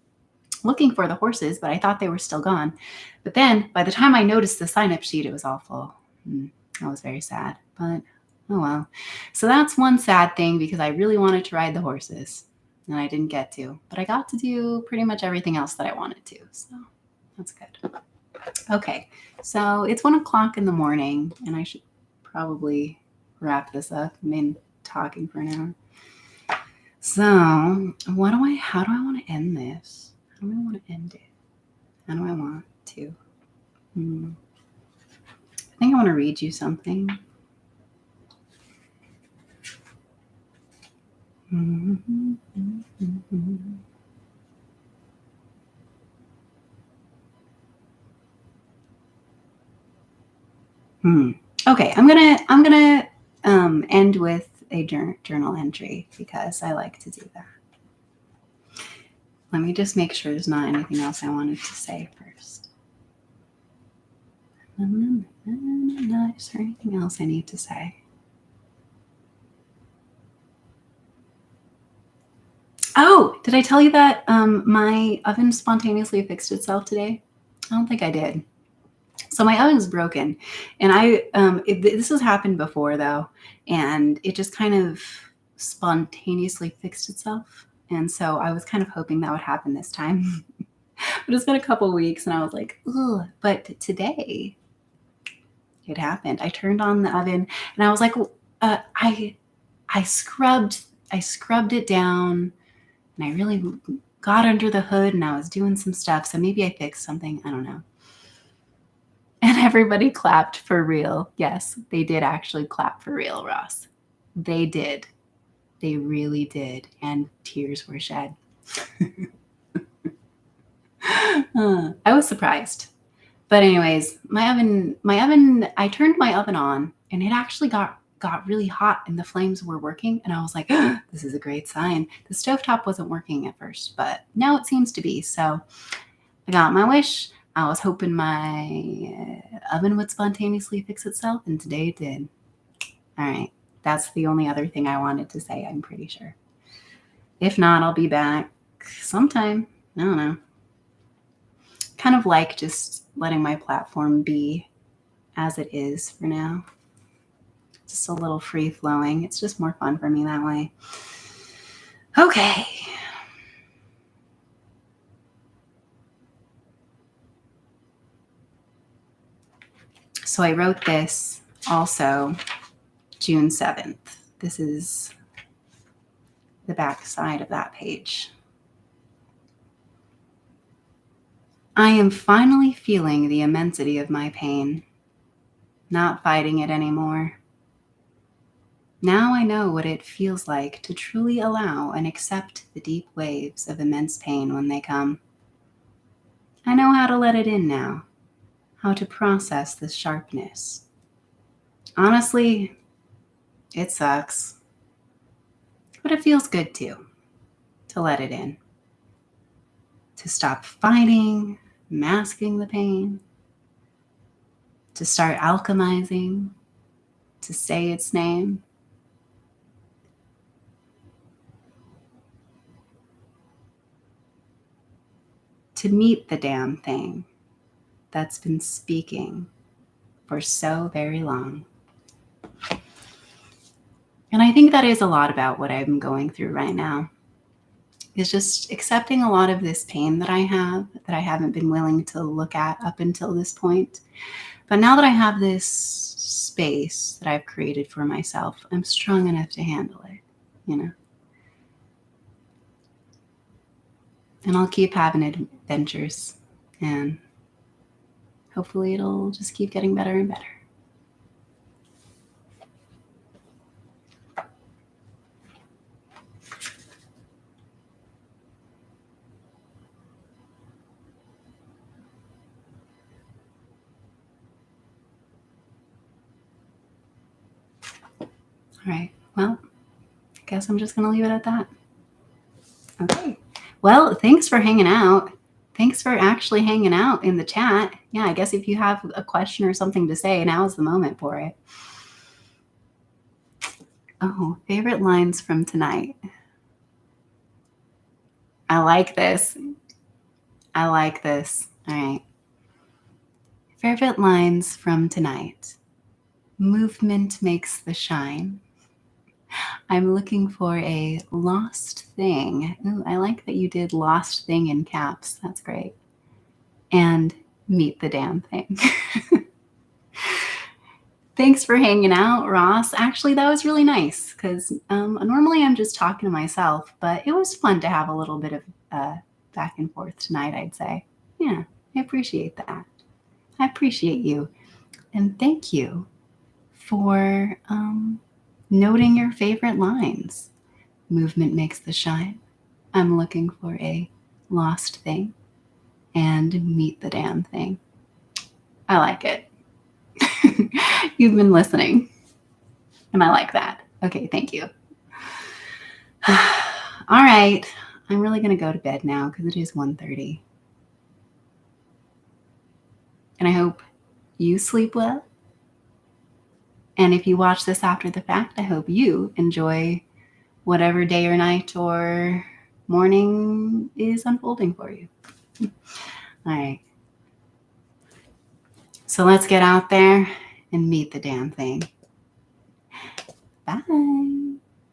looking for the horses, but I thought they were still gone. But then by the time I noticed the sign-up sheet, it was all full. I was very sad, but oh well. So that's one sad thing because I really wanted to ride the horses and I didn't get to, but I got to do pretty much everything else that I wanted to. So that's good. Okay. So it's 1:00 in the morning and I should probably wrap this up. I've been talking for an hour. So how do I want to end this? How do I want to end it? How do I want to? I think I want to read you something. Okay, I'm gonna end with a journal entry because I like to do that. Let me just make sure there's not anything else I wanted to say first. Is there anything else I need to say? Oh, did I tell you that my oven spontaneously fixed itself today? I don't think I did. So my oven's broken, and this has happened before though, and it just kind of spontaneously fixed itself. And so I was kind of hoping that would happen this time. But it's been a couple weeks, and I was like, ugh. But today, it happened. I turned on the oven, and I was like, I scrubbed it down, and I really got under the hood, and I was doing some stuff. So maybe I fixed something. I don't know. And everybody clapped for real. Yes, they did actually clap for real, Ross. They did. They really did. And tears were shed. I was surprised. But anyways, I turned my oven on and it actually got really hot and the flames were working. And I was like, this is a great sign. The stovetop wasn't working at first, but now it seems to be. So I got my wish. I was hoping my oven would spontaneously fix itself, and today it did. All right. That's the only other thing I wanted to say, I'm pretty sure. If not, I'll be back sometime. I don't know. Kind of like just letting my platform be as it is for now. Just a little free flowing. It's just more fun for me that way. Okay. So I wrote this also June 7th. This is the back side of that page. I am finally feeling the immensity of my pain, not fighting it anymore. Now I know what it feels like to truly allow and accept the deep waves of immense pain when they come. I know how to let it in now, how to process the sharpness. Honestly, it sucks, but it feels good too, to let it in, to stop fighting, masking the pain, to start alchemizing, to say its name. To meet the damn thing that's been speaking for so very long. And I think that is a lot about what I'm going through right now. Is just accepting a lot of this pain that I have, that I haven't been willing to look at up until this point. But now that I have this space that I've created for myself, I'm strong enough to handle it, you know? And I'll keep having adventures, and hopefully it'll just keep getting better and better. All right, well, I guess I'm just going to leave it at that. Okay. Well, thanks for hanging out. Thanks for actually hanging out in the chat. Yeah, I guess if you have a question or something to say, now is the moment for it. Oh, favorite lines from tonight. I like this. I like this. All right. Favorite lines from tonight. Movement makes the shine. I'm looking for a lost thing. Ooh, I like that you did lost thing in caps. That's great. And meet the damn thing. Thanks for hanging out, Ross. Actually, that was really nice because normally I'm just talking to myself, but it was fun to have a little bit of back and forth tonight, I'd say. Yeah, I appreciate that. I appreciate you. And thank you for noting your favorite lines. Movement makes the shine. I'm looking for a lost thing. And meet the damn thing. I like it. You've been listening. And I like that. Okay, thank you. All right. I'm really going to go to bed now because it is 1:30. And I hope you sleep well. And if you watch this after the fact, I hope you enjoy whatever day or night or morning is unfolding for you. All right. So let's get out there and meet the damn thing. Bye.